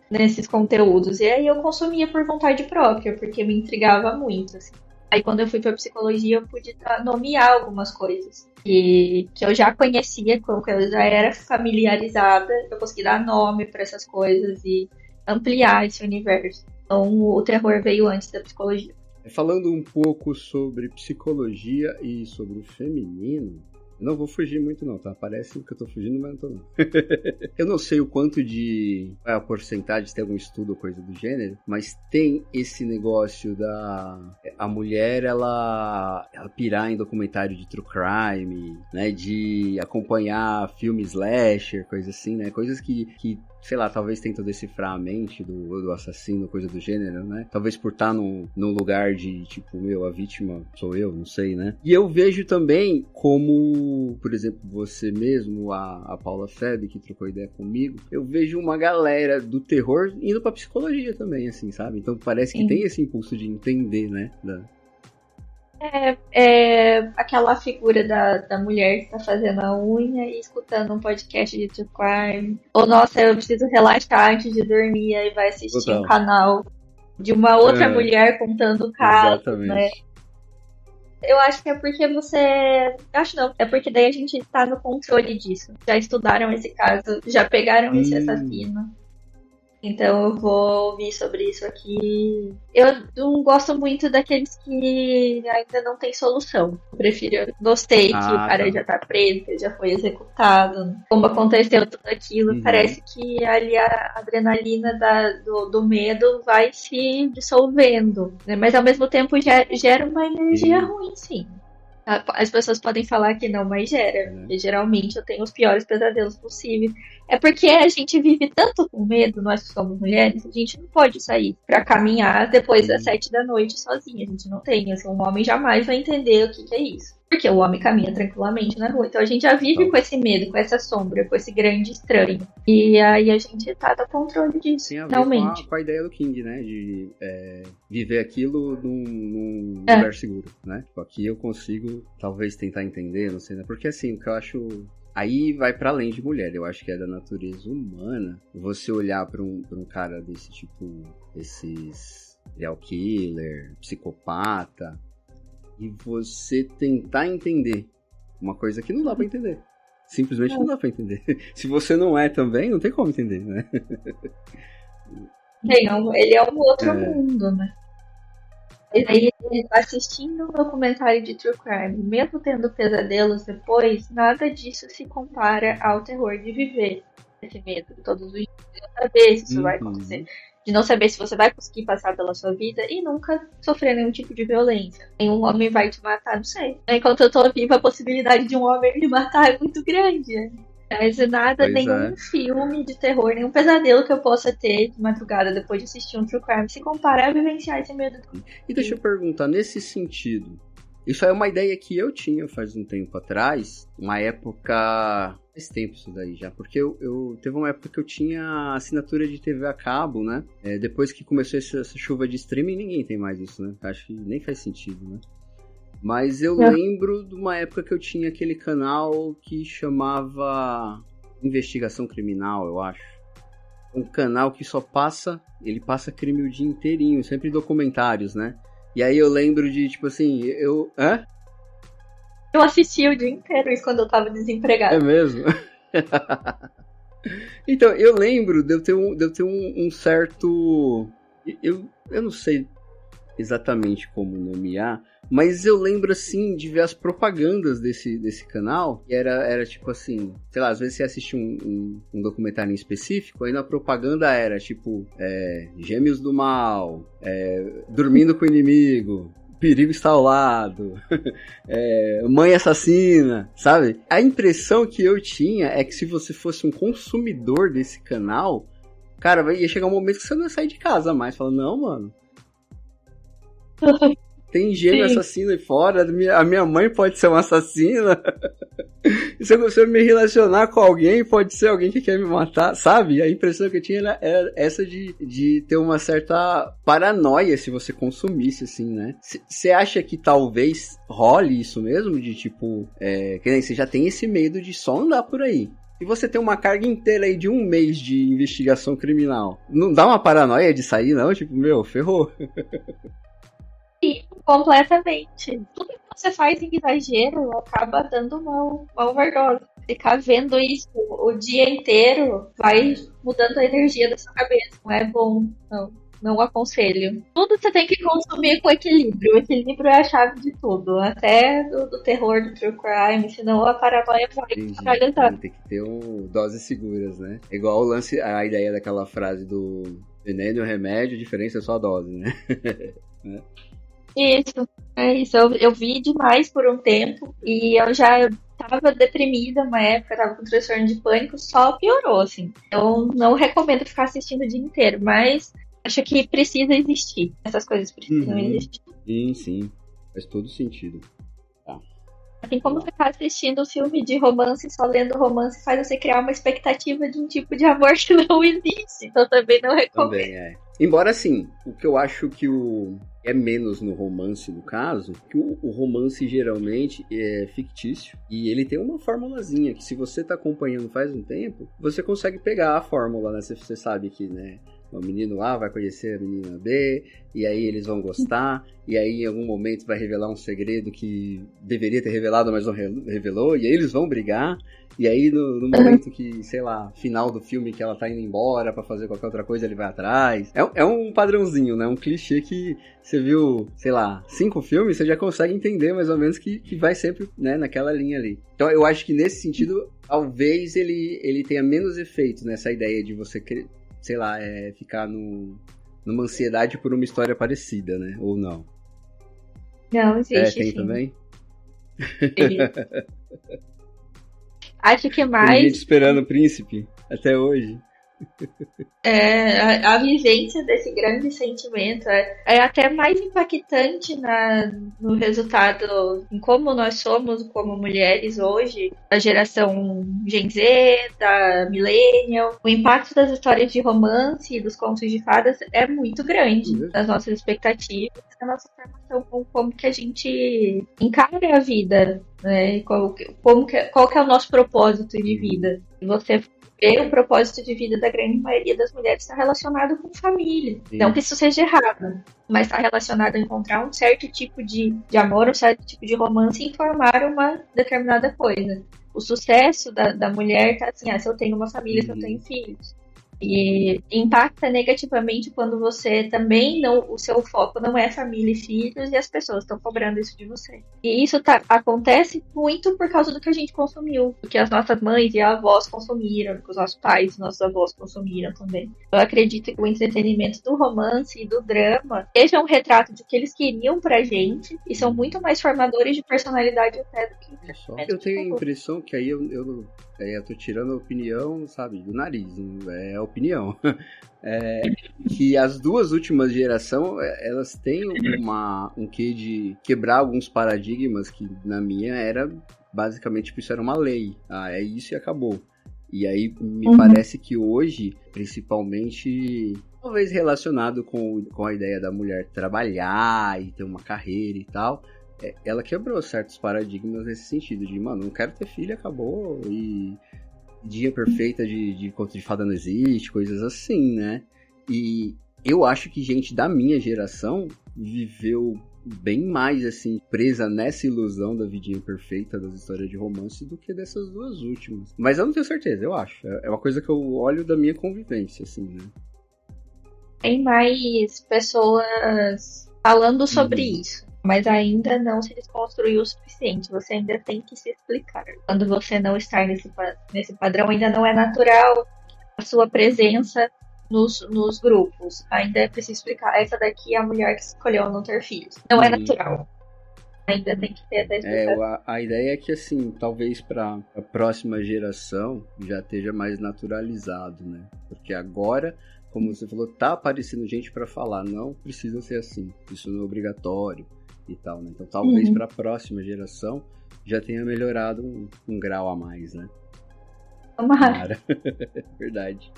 nesses conteúdos. E aí eu consumia por vontade própria, porque me intrigava muito, assim. Aí, quando eu fui pra psicologia, eu pude nomear algumas coisas que eu já conhecia, com que eu já era familiarizada. Eu consegui dar nome pra essas coisas e ampliar esse universo. Então, o terror veio antes da psicologia. Falando um pouco sobre psicologia e sobre o feminino, eu não vou fugir muito não, tá? Parece que eu tô fugindo, mas não tô não. Eu não sei o quanto de a porcentagem, se tem algum estudo ou coisa do gênero, mas tem esse negócio a mulher, ela pirar em documentário de true crime, né? De acompanhar filmes slasher, coisa assim, né? Coisas que sei lá, talvez tentam decifrar a mente do assassino, coisa do gênero, né? Talvez por estar num lugar de, tipo, a vítima sou eu, não sei, né? E eu vejo também como, por exemplo, você mesmo, a Paula Feb, que trocou ideia comigo, eu vejo uma galera do terror indo pra psicologia também, assim, sabe? Então parece que tem esse impulso de entender, né? Aquela figura da mulher que tá fazendo a unha e escutando um podcast de true crime. Ou, nossa, eu preciso relaxar antes de dormir, aí vai assistir um canal de uma outra mulher contando o caso, né? Eu acho que é porque é porque daí a gente tá no controle disso. Já estudaram esse caso, já pegaram esse assassino. Então eu vou ouvir sobre isso aqui. Eu não gosto muito daqueles que ainda não tem solução. Eu gostei que o cara já tá preso, que ele já foi executado. Como aconteceu tudo aquilo, parece que ali a adrenalina do medo vai se dissolvendo, né? Mas ao mesmo tempo gera uma energia ruim, sim. As pessoas podem falar que não, mas gera. Porque geralmente eu tenho os piores pesadelos possíveis. É porque a gente vive tanto com medo, nós que somos mulheres, a gente não pode sair pra caminhar depois das 7 da noite sozinha. A gente não tem. Assim, um homem jamais vai entender o que é isso. Porque o homem caminha tranquilamente na rua. Então a gente já vive com esse medo, com essa sombra, com esse grande estranho. E aí a gente tá no controle disso. Tem a ver com a ideia do King, né? De viver aquilo num lugar seguro, né? Tipo, aqui eu consigo talvez tentar entender, não sei, né? Porque assim, o que eu acho... Aí vai pra além de mulher, eu acho que é da natureza humana você olhar pra um cara desse tipo, esses serial killer, psicopata, e você tentar entender uma coisa que não dá pra entender. Simplesmente não dá pra entender. Se você não é também, não tem como entender, né? Ele é um outro mundo, né? E aí, assistindo um documentário de true crime, mesmo tendo pesadelos depois, nada disso se compara ao terror de viver esse medo todos os dias, saber se isso vai acontecer. de não saber se você vai conseguir passar pela sua vida e nunca sofrer nenhum tipo de violência. Nenhum homem vai te matar, não sei. Enquanto eu tô viva, a possibilidade de um homem me matar é muito grande. Mas nada, Pois nenhum filme de terror, nenhum pesadelo que eu possa ter de madrugada depois de assistir um True Crime se compara a vivenciar esse medo. E deixa eu perguntar, nesse sentido, isso é uma ideia que eu tinha faz um tempo atrás, uma época... Faz tempo isso daí já, porque eu teve uma época que eu tinha assinatura de TV a cabo, né? Depois que começou essa chuva de streaming, ninguém tem mais isso, né? Acho que nem faz sentido, né? Mas eu lembro de uma época que eu tinha aquele canal que chamava Investigação Criminal, eu acho. Um canal que só passa crime o dia inteirinho, sempre documentários, né? E aí eu lembro de, tipo assim, Hã? Eu assisti o dia inteiro isso quando eu tava desempregada. É mesmo? Então, eu lembro de eu ter um certo... Eu não sei exatamente como nomear, mas eu lembro, assim, de ver as propagandas desse canal, e era tipo assim, sei lá, às vezes você assiste um documentário em específico, aí na propaganda era, tipo, Gêmeos do Mal, Dormindo com o Inimigo, Perigo está ao lado, Mãe Assassina, sabe? A impressão que eu tinha é que se você fosse um consumidor desse canal, cara, ia chegar um momento que você não ia sair de casa mais, falando, não, mano, tem gêmeo assassino aí fora, a minha mãe pode ser uma assassina. Se eu me relacionar com alguém, pode ser alguém que quer me matar, sabe? A impressão que eu tinha era essa de ter uma certa paranoia se você consumisse, assim, né? Você acha que talvez role isso mesmo? De tipo, que nem você já tem esse medo de só andar por aí. E você tem uma carga inteira aí de 1 mês de investigação criminal. Não dá uma paranoia de sair, não? Tipo, meu, ferrou. Sim, completamente. Tudo que você faz em exagero acaba dando uma overdose. Ficar vendo isso o dia inteiro vai mudando a energia da sua cabeça. Não é bom, não aconselho. Tudo você tem que consumir com equilíbrio. O equilíbrio é a chave de tudo. Até do terror, do true crime, senão a paranoia vai paralisar. Tem que ter doses seguras, né? Igual o lance, a ideia daquela frase do veneno e o remédio, a diferença é só a dose, né? Isso, é isso. Eu vi demais por um tempo e eu já tava deprimida uma época, tava com transtorno de pânico, só piorou, assim. Eu não recomendo ficar assistindo o dia inteiro, mas acho que precisa existir. Essas coisas precisam existir. Sim. Faz todo sentido. Assim como ficar assistindo um filme de romance, só lendo romance, faz você criar uma expectativa de um tipo de amor que não existe. Então também não recomendo. Também Embora, assim, o que eu acho que é menos no romance, no caso, que o romance geralmente é fictício e ele tem uma formulazinha que se você tá acompanhando faz um tempo, você consegue pegar a fórmula, né? Você sabe que, né, o menino A vai conhecer a menina B, e aí eles vão gostar, e aí em algum momento vai revelar um segredo que deveria ter revelado, mas não revelou, e aí eles vão brigar, e aí no momento que, sei lá, final do filme que ela tá indo embora pra fazer qualquer outra coisa, ele vai atrás. É um padrãozinho, né? Um clichê que você viu, sei lá, 5 filmes, você já consegue entender mais ou menos que vai sempre, né, naquela linha ali. Então eu acho que nesse sentido, talvez ele tenha menos efeito nessa ideia de você querer, sei lá, ficar numa ansiedade por uma história parecida, né? Ou não? Não, existe, tem sim. Também? Sim. Acho que Tem mais... gente esperando o príncipe até hoje. A vivência desse grande sentimento é até mais impactante no resultado, em como nós somos como mulheres hoje, da geração Gen Z, da Millennial. O impacto das histórias de romance e dos contos de fadas é muito grande nas nossas expectativas, na nossa formação, com como que a gente encara a vida, né? Qual que é o nosso propósito de vida. E você o propósito de vida da grande maioria das mulheres está relacionado com família. Sim. Não que isso seja errado, mas está relacionado a encontrar um certo tipo de amor, um certo tipo de romance e formar uma determinada coisa. O sucesso da mulher está assim, se eu tenho uma família, se eu tenho filhos. E impacta negativamente quando você também o seu foco não é família e filhos e as pessoas estão cobrando isso de você. E isso acontece muito por causa do que a gente consumiu, do que as nossas mães e avós consumiram, do que os nossos pais e nossos avós consumiram também. Eu acredito que o entretenimento do romance e do drama seja um retrato de que eles queriam pra gente e são muito mais formadores de personalidade até do que... Eu tenho a impressão que aí eu tô tirando a opinião, sabe, do nariz, é a opinião. Que as duas últimas gerações, elas têm um quê de quebrar alguns paradigmas que na minha era, basicamente, tipo, isso era uma lei. É isso e acabou. E aí me parece que hoje, principalmente, talvez relacionado com a ideia da mulher trabalhar e ter uma carreira e tal, ela quebrou certos paradigmas nesse sentido, de, mano, não quero ter filho, acabou, e dia perfeita de conto de fada não existe, coisas assim, né? E eu acho que gente da minha geração viveu bem mais, assim, presa nessa ilusão da vidinha perfeita das histórias de romance do que dessas duas últimas. Mas eu não tenho certeza, eu acho. É uma coisa que eu olho da minha convivência, assim, né? Tem mais pessoas falando sobre isso. Mas ainda não se desconstruiu o suficiente. Você ainda tem que se explicar. Quando você não está nesse padrão, ainda não é natural a sua presença nos grupos. Ainda é preciso explicar. Essa daqui é a mulher que escolheu não ter filhos. Não é natural. Ainda tem que ter essa explicação. A ideia é que, assim, talvez para a próxima geração já esteja mais naturalizado, né? Porque agora, como você falou, tá aparecendo gente para falar, não precisa ser assim. Isso não é obrigatório. E tal, né? Então talvez para a próxima geração já tenha melhorado um grau a mais, né? Tomara. Verdade.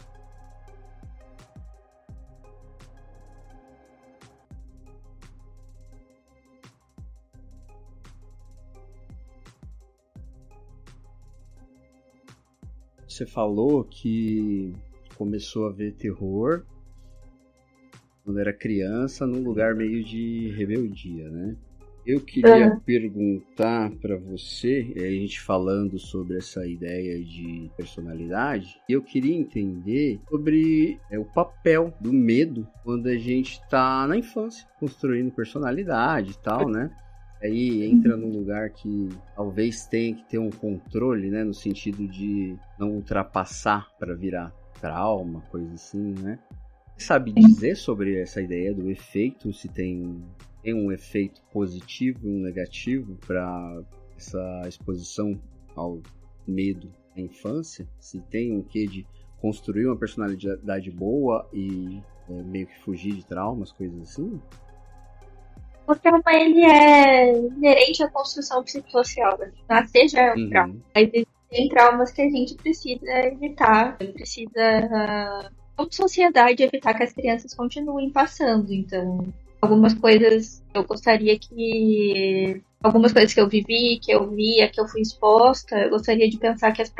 Você falou que começou a ver terror quando era criança, num lugar meio de rebeldia, né? Eu queria perguntar para você, a gente falando sobre essa ideia de personalidade, eu queria entender sobre o papel do medo quando a gente tá na infância, construindo personalidade e tal, né? Aí entra num lugar que talvez tenha que ter um controle, né? No sentido de não ultrapassar para virar trauma, coisa assim, né? Você sabe dizer sobre essa ideia do efeito, se tem um efeito positivo e um negativo para essa exposição ao medo na infância? Se tem um quê de construir uma personalidade boa e meio que fugir de traumas, coisas assim? O trauma, ele é inerente à construção psicossocial. Nascer já é um trauma. Mas tem traumas que a gente precisa evitar, precisa... como sociedade, evitar que as crianças continuem passando. Então, algumas coisas eu gostaria que... algumas coisas que eu vivi, que eu via, que eu fui exposta, eu gostaria de pensar que as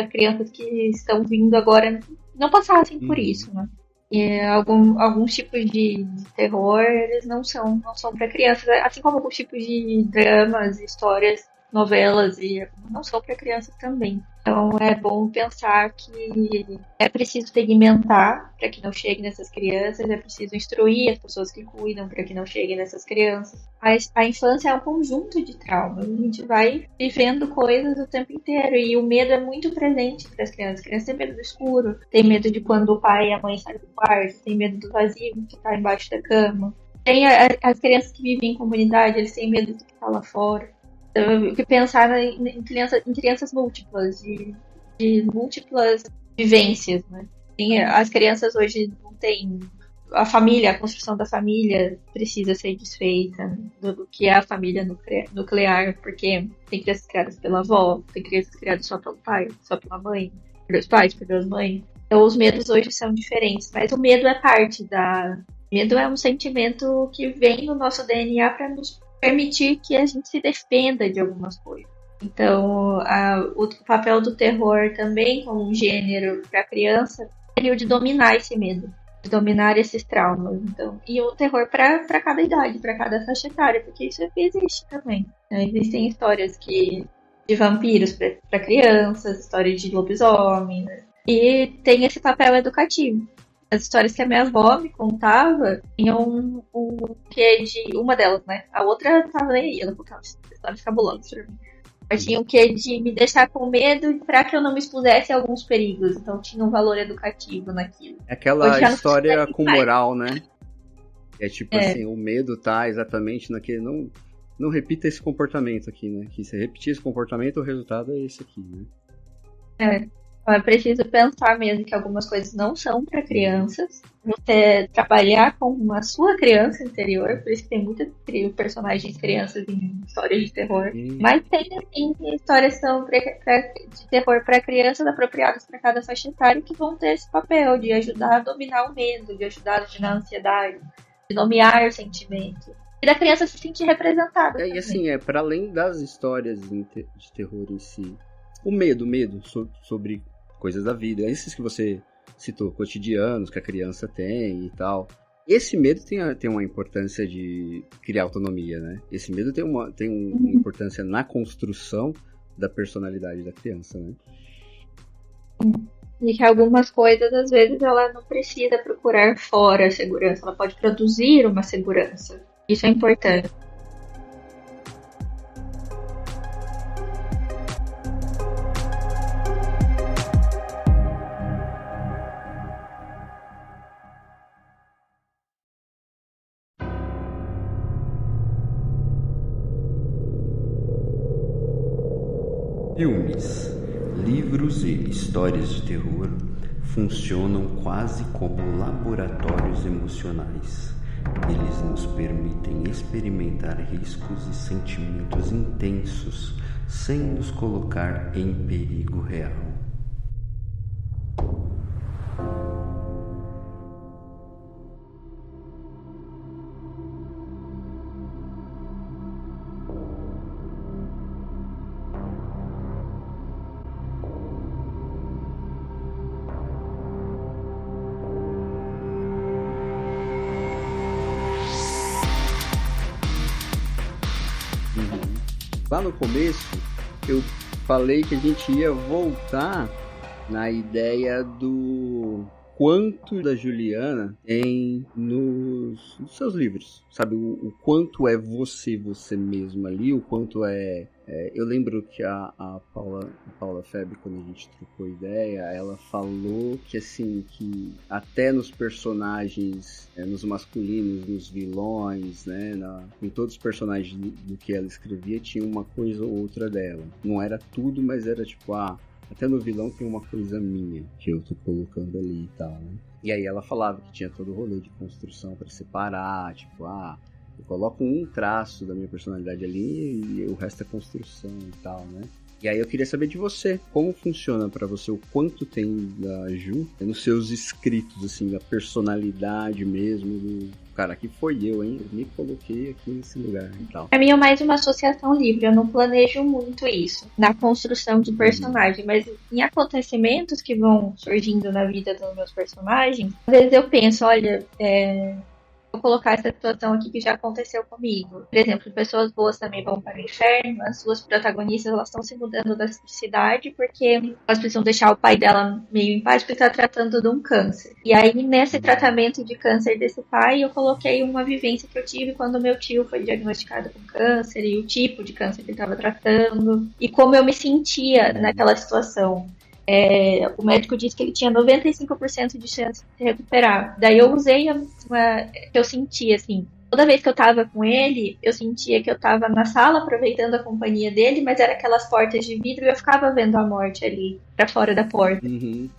crianças que estão vindo agora não passassem por isso, né? E alguns tipos de terror, eles não são para crianças, assim como alguns tipos de dramas, histórias, novelas, e não são para crianças também. Então é bom pensar que é preciso segmentar para que não chegue nessas crianças, é preciso instruir as pessoas que cuidam para que não cheguem nessas crianças. A infância é um conjunto de traumas, a gente vai vivendo coisas o tempo inteiro e o medo é muito presente para as crianças. As crianças têm medo do escuro, tem medo de quando o pai e a mãe saem do quarto, tem medo do vazio que está embaixo da cama. Tem as crianças que vivem em comunidade, eles têm medo do que está lá fora. Então, que pensar em crianças múltiplas, de múltiplas vivências, né? As crianças hoje não têm... A família, a construção da família precisa ser desfeita, né? do que é a família nuclear, porque tem crianças criadas pela avó, tem crianças criadas só pelo pai, só pela mãe, pelos pais, pelas mães. Então os medos hoje são diferentes, mas o medo é parte da... Medo é um sentimento que vem no nosso DNA para nos permitir que a gente se defenda de algumas coisas. Então, o papel do terror também, como um gênero para a criança, seria o de dominar esse medo, de dominar esses traumas. Então, e o terror para cada idade, para cada faixa etária, porque isso existe também. Né? Existem histórias de vampiros para crianças, histórias de lobisomem, né? E tem esse papel educativo. As histórias que a minha avó me contava tinham um quê de... Uma delas, né? A outra tava nem aí, ela contava histórias cabulosas pra mim. Mas tinha o quê de me deixar com medo para que eu não me expusesse a alguns perigos. Então tinha um valor educativo naquilo. Aquela história com moral, né? É tipo assim, o medo tá exatamente naquele... Não repita esse comportamento aqui, né? Que se repetir esse comportamento, o resultado é esse aqui, né? Então é preciso pensar mesmo que algumas coisas não são para crianças. Você trabalhar com a sua criança interior, por isso que tem muitos personagens crianças em histórias de terror. Mas tem, assim, histórias que são de terror para crianças apropriadas para cada faixa etária que vão ter esse papel de ajudar a dominar o medo, de ajudar a dominar a ansiedade, de nomear o sentimento. E da criança se sentir representada. E assim, para além das histórias de terror em si, o medo sobre coisas da vida, esses que você citou, cotidianos que a criança tem e tal. Esse medo tem uma importância de criar autonomia, né? Esse medo tem uma importância na construção da personalidade da criança, né? E que algumas coisas, às vezes, ela não precisa procurar fora a segurança, ela pode produzir uma segurança. Isso é importante. Filmes, livros e histórias de terror funcionam quase como laboratórios emocionais. Eles nos permitem experimentar riscos e sentimentos intensos sem nos colocar em perigo real. Lá no começo, eu falei que a gente ia voltar na ideia do quanto da Juliana tem nos seus livros, sabe? O quanto é você mesmo ali, o quanto eu lembro que a Paula Feb, quando a gente trocou ideia, ela falou que assim, que até nos personagens, nos masculinos, nos vilões, né, em todos os personagens do que ela escrevia, tinha uma coisa ou outra dela. Não era tudo, mas era tipo, até no vilão tem uma coisa minha que eu tô colocando ali e tal, né? E aí ela falava que tinha todo o rolê de construção pra separar, tipo, eu coloco um traço da minha personalidade ali e o resto é construção e tal, né? E aí eu queria saber de você, como funciona pra você, o quanto tem da Ju nos seus escritos, assim, da personalidade mesmo, do cara, aqui foi eu, hein? Eu me coloquei aqui nesse lugar e tal. Pra mim é mais uma associação livre, eu não planejo muito isso na construção de personagem, mas em acontecimentos que vão surgindo na vida dos meus personagens, às vezes eu penso, olha, vou colocar essa situação aqui que já aconteceu comigo. Por exemplo, pessoas boas também vão para o inferno, as suas protagonistas elas estão se mudando da cidade porque elas precisam deixar o pai dela meio em paz porque está tratando de um câncer. E aí, nesse tratamento de câncer desse pai, eu coloquei uma vivência que eu tive quando meu tio foi diagnosticado com câncer e o tipo de câncer que ele estava tratando e como eu me sentia naquela situação. O médico disse que ele tinha 95% de chance de se recuperar. Daí eu usei que eu sentia assim. Toda vez que eu tava com ele, eu sentia que eu tava na sala aproveitando a companhia dele, mas era aquelas portas de vidro e eu ficava vendo a morte ali pra fora da porta.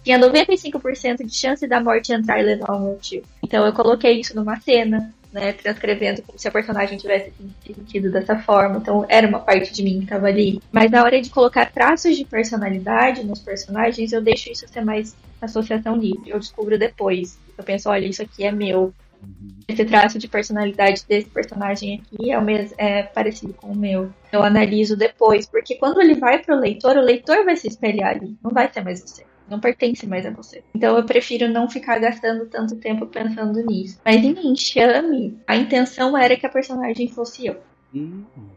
Tinha 95% de chance da morte entrar e levar o meu tio. Então eu coloquei isso numa cena, né, transcrevendo como se a personagem tivesse sentido dessa forma. Então era uma parte de mim que estava ali. Mas na hora de colocar traços de personalidade nos personagens, eu deixo isso ser mais associação livre. Eu descubro depois. Eu penso, olha, isso aqui é meu. Esse traço de personalidade desse personagem aqui é parecido com o meu. Eu analiso depois, porque quando ele vai pro leitor, o leitor vai se espelhar ali. Não vai ser mais você. Não pertence mais a você. Então eu prefiro não ficar gastando tanto tempo pensando nisso. Mas em Enxame, a intenção era que a personagem fosse eu.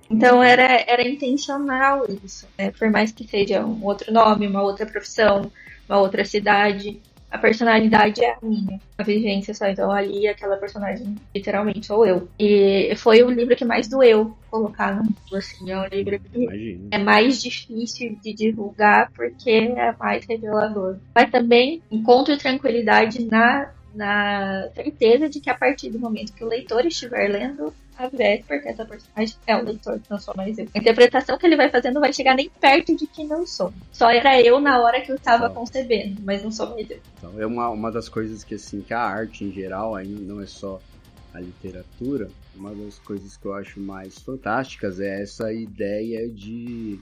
Então era intencional isso, né? Por mais que seja um outro nome, uma outra profissão, uma outra cidade. A personalidade é a minha, a vivência só. Então ali aquela personagem literalmente sou eu. E foi o livro que mais doeu colocar no mundo, assim. É um livro que é mais difícil de divulgar porque é mais revelador. Mas também encontro tranquilidade na certeza de que a partir do momento que o leitor estiver lendo a Vesper, que essa personagem é o leitor, não sou mais eu. A interpretação que ele vai fazendo não vai chegar nem perto de quem eu sou. Só era eu na hora que eu estava concebendo, mas não sou mais eu. Então, é uma das coisas que, assim, que a arte em geral, aí não é só a literatura, uma das coisas que eu acho mais fantásticas é essa ideia de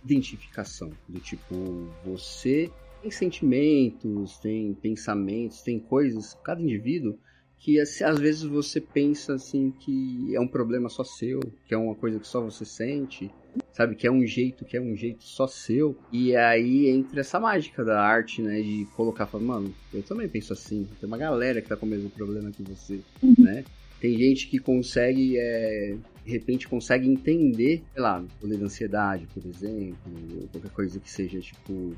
identificação. Do tipo, você tem sentimentos, tem pensamentos, tem coisas, cada indivíduo, que às vezes você pensa assim que é um problema só seu, que é uma coisa que só você sente, sabe, que é um jeito só seu, e aí entra essa mágica da arte, né, de colocar, falar, mano, eu também penso assim, tem uma galera que tá com o mesmo problema que você, né, tem gente que consegue, de repente consegue entender, sei lá, o da ansiedade, por exemplo, ou qualquer coisa que seja, tipo,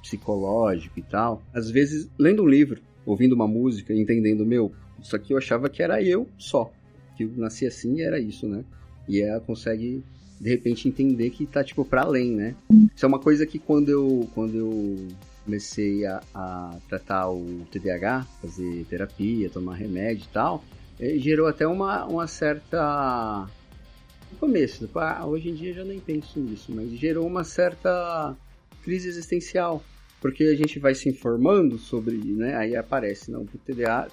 psicológico e tal, às vezes, lendo um livro, ouvindo uma música, entendendo, isso aqui eu achava que era eu só. Que eu nasci assim e era isso, né? E ela consegue, de repente, entender que tá, tipo, pra além, né? Isso é uma coisa que quando eu comecei a tratar o TDAH, fazer terapia, tomar remédio e tal, gerou até uma certa... No começo, hoje em dia eu já nem penso nisso, mas gerou uma certa crise existencial. Porque a gente vai se informando sobre, né? Aí aparece, não, o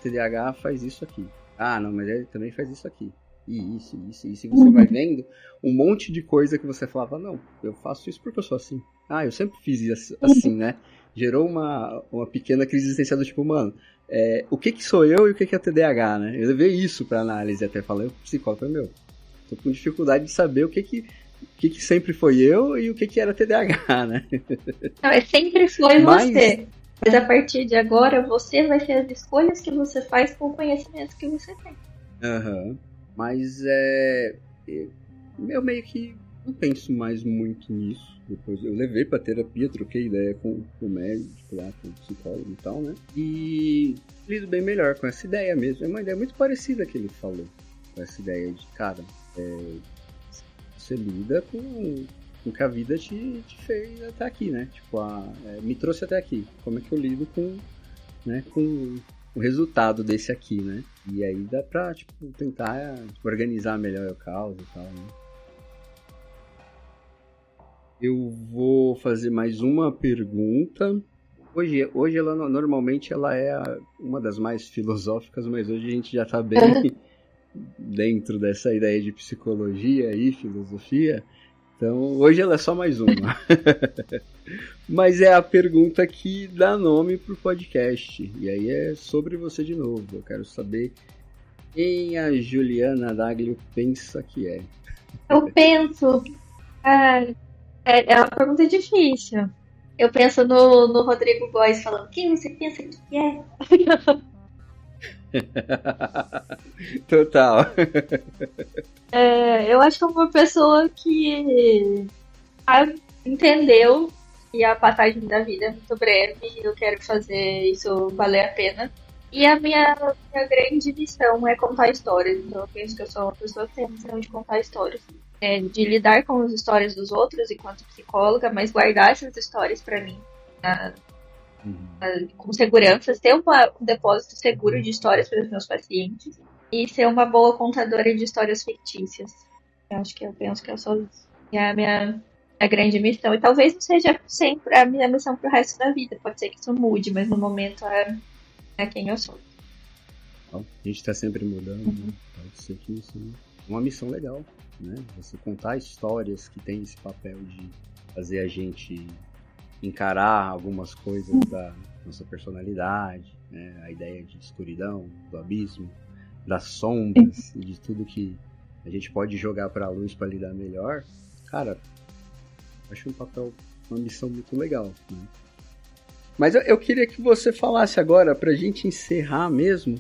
TDAH faz isso aqui. Ah, não, mas ele também faz isso aqui. E isso. E você vai vendo um monte de coisa que você falava, não, eu faço isso porque eu sou assim. Ah, eu sempre fiz isso assim, né? Gerou uma pequena crise existencial do tipo, mano, o que sou eu e o que é TDAH, né? Eu levei isso pra análise, até falei, o psicólogo falei, tô com dificuldade de saber o que sempre foi eu e o que era TDAH, né? Não, sempre foi você. Mas a partir de agora, você vai ter as escolhas que você faz com o conhecimento que você tem. Mas eu meio que não penso mais muito nisso. Depois eu levei pra terapia, troquei ideia com o médico lá, com o psicólogo e tal, né? E lido bem melhor com essa ideia mesmo. É uma ideia muito parecida que ele falou. Com essa ideia de, cara, você lida com o que a vida te fez até aqui, né? Tipo, me trouxe até aqui. Como é que eu lido com o resultado desse aqui, né? E aí dá pra, tipo, tentar organizar melhor o caos e tal, né? Eu vou fazer mais uma pergunta. Hoje ela normalmente ela é uma das mais filosóficas, mas hoje a gente já tá bem dentro dessa ideia de psicologia e filosofia. Então, hoje ela é só mais uma. Mas é a pergunta que dá nome pro podcast. E aí é sobre você de novo. Eu quero saber quem a Juliana Daglio pensa que é. Eu penso... é uma pergunta difícil. Eu penso no Rodrigo Góes falando, quem você pensa que é? Total. Eu acho que é uma pessoa que entendeu que a passagem da vida é muito breve e eu quero fazer isso valer a pena. E a minha grande missão é contar histórias. Então eu penso que eu sou uma pessoa que tem a missão de contar histórias. De lidar com as histórias dos outros enquanto psicóloga, mas guardar essas histórias pra mim com segurança, ter um depósito seguro de histórias para os meus pacientes e ser uma boa contadora de histórias fictícias. Eu penso que eu sou isso. É a minha grande missão. E talvez não seja sempre a minha missão pro resto da vida. Pode ser que isso mude, mas no momento é quem eu sou. A gente tá sempre mudando, né? Pode ser que isso é uma missão legal, né? Você contar histórias que tem esse papel de fazer a gente encarar algumas coisas da nossa personalidade, né? A ideia de escuridão, do abismo, das sombras e de tudo que a gente pode jogar para a luz para lidar melhor. Cara, acho uma missão muito legal, né? Mas eu queria que você falasse agora, pra gente encerrar mesmo,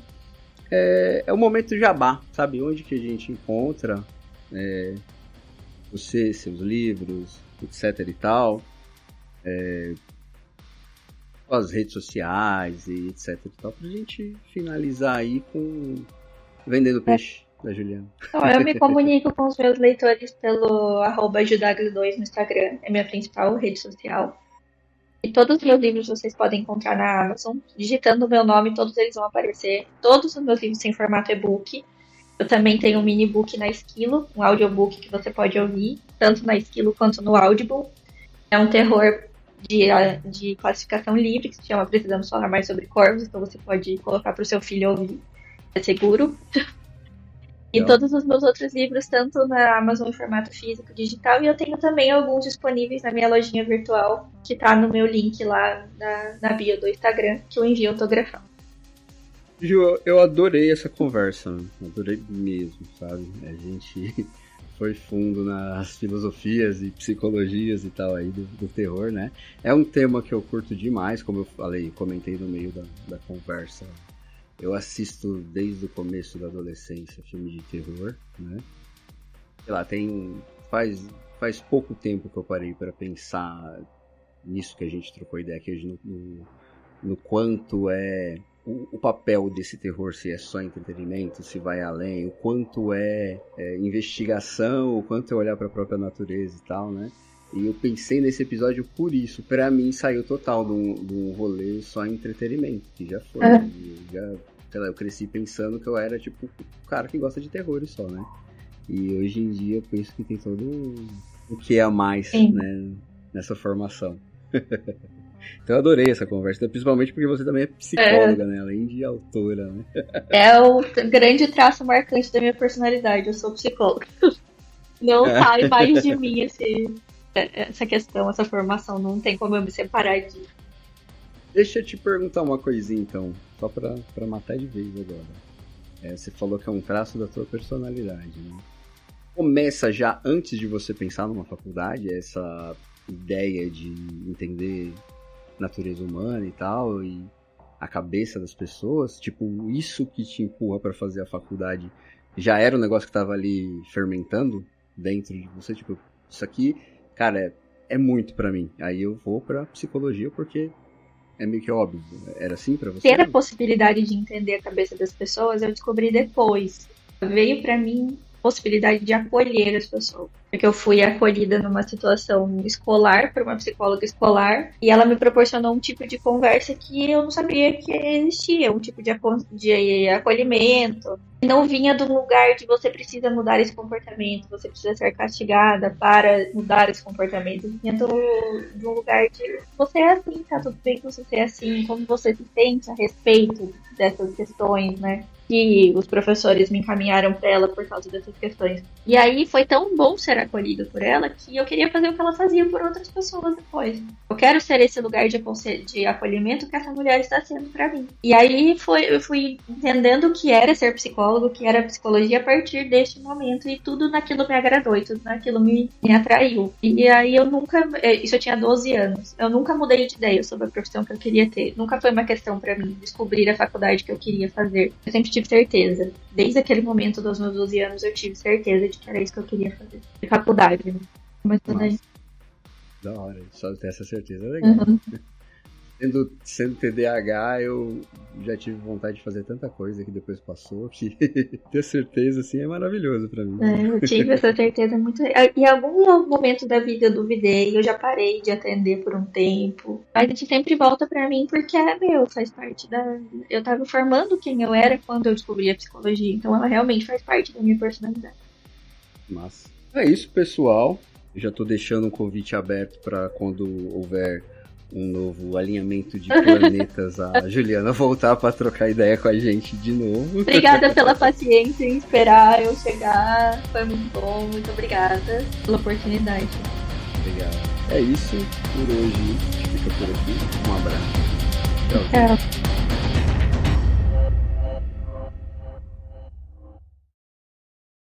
é o momento jabá, sabe? Onde que a gente encontra você, seus livros, etc e tal. as redes sociais e etc e tal, pra gente finalizar aí com Vendendo Peixe, da Juliana. Então, eu me comunico com os meus leitores pelo @judagli2 no Instagram, é minha principal rede social. E todos os meus livros vocês podem encontrar na Amazon. Digitando o meu nome, todos eles vão aparecer. Todos os meus livros têm formato e-book. Eu também tenho um mini book na Esquilo, um audiobook que você pode ouvir, tanto na Esquilo quanto no Audible. É um terror de classificação livre, que se chama Precisamos Falar Mais Sobre Corvos, então você pode colocar para o seu filho ouvir, é seguro. E todos os meus outros livros, tanto na Amazon em formato físico, digital, e eu tenho também alguns disponíveis na minha lojinha virtual, que tá no meu link lá na bio do Instagram, que eu envio autografado. Ju, eu adorei essa conversa, adorei mesmo, sabe? A gente foi fundo nas filosofias e psicologias e tal aí do terror, né? É um tema que eu curto demais, como eu falei, comentei no meio da conversa. Eu assisto desde o começo da adolescência filme de terror, né? Sei lá, faz pouco tempo que eu parei para pensar nisso que a gente trocou ideia aqui hoje, no quanto é o papel desse terror, se é só entretenimento, se vai além, o quanto é investigação, o quanto é olhar para a própria natureza e tal, né? E eu pensei nesse episódio por isso. Pra mim saiu total de um rolê só em entretenimento, que já foi. Sei lá, eu cresci pensando que eu era tipo o cara que gosta de terror só, né? E hoje em dia eu penso que tem todo o que é a mais, né, nessa formação. Então eu adorei essa conversa, principalmente porque você também é psicóloga, né? Além de autora, né? É o grande traço marcante da minha personalidade, eu sou psicóloga. Não sai mais de mim essa questão, essa formação, não tem como eu me separar disso. Deixa eu te perguntar uma coisinha então, só pra matar de vez agora. Você falou que é um traço da tua personalidade, né? Começa já antes de você pensar numa faculdade, essa ideia de entender natureza humana e tal, e a cabeça das pessoas, tipo, isso que te empurra pra fazer a faculdade já era um negócio que tava ali fermentando dentro de você, tipo, isso aqui, cara, é muito pra mim. Aí eu vou pra psicologia porque é meio que óbvio. Era assim pra você? Ter a possibilidade de entender a cabeça das pessoas, eu descobri depois. Veio pra mim a possibilidade de acolher as pessoas. Porque eu fui acolhida numa situação escolar, por uma psicóloga escolar, e ela me proporcionou um tipo de conversa que eu não sabia que existia, um tipo de acolhimento. Não vinha de um lugar de você precisa mudar esse comportamento, você precisa ser castigada para mudar esse comportamento. Vinha de um lugar de você é assim, tá tudo bem com você é assim, como você se sente a respeito dessas questões, né? Que os professores me encaminharam para ela por causa dessas questões. E aí foi tão bom ser acolhida por ela que eu queria fazer o que ela fazia por outras pessoas depois. Eu quero ser esse lugar de acolhimento que essa mulher está sendo para mim. E aí eu fui entendendo o que era ser psicólogo, o que era psicologia a partir deste momento, e tudo naquilo me agradou, e tudo naquilo me atraiu. E aí isso eu tinha 12 anos, eu nunca mudei de ideia sobre a profissão que eu queria ter. Nunca foi uma questão para mim descobrir a faculdade que eu queria fazer. Eu sempre tive certeza. Desde aquele momento dos meus 12 anos eu tive certeza de que era isso que eu queria fazer. De faculdade, né? Mas daí... Da hora, só ter essa certeza é legal. Uhum. Sendo TDAH, eu já tive vontade de fazer tanta coisa que depois passou, que ter certeza assim é maravilhoso pra mim. Eu tive essa certeza muito. Em algum momento da vida eu duvidei, eu já parei de atender por um tempo. Mas a gente sempre volta pra mim porque faz parte da. Eu tava formando quem eu era quando eu descobri a psicologia, então ela realmente faz parte da minha personalidade. Massa. É isso, pessoal. Eu já tô deixando um convite aberto pra quando houver um novo alinhamento de planetas, a Juliana voltar para trocar ideia com a gente de novo. Obrigada pela paciência em esperar eu chegar, foi muito bom, muito obrigada pela oportunidade. Obrigado. É isso por hoje, fica por aqui, um abraço. Tchau.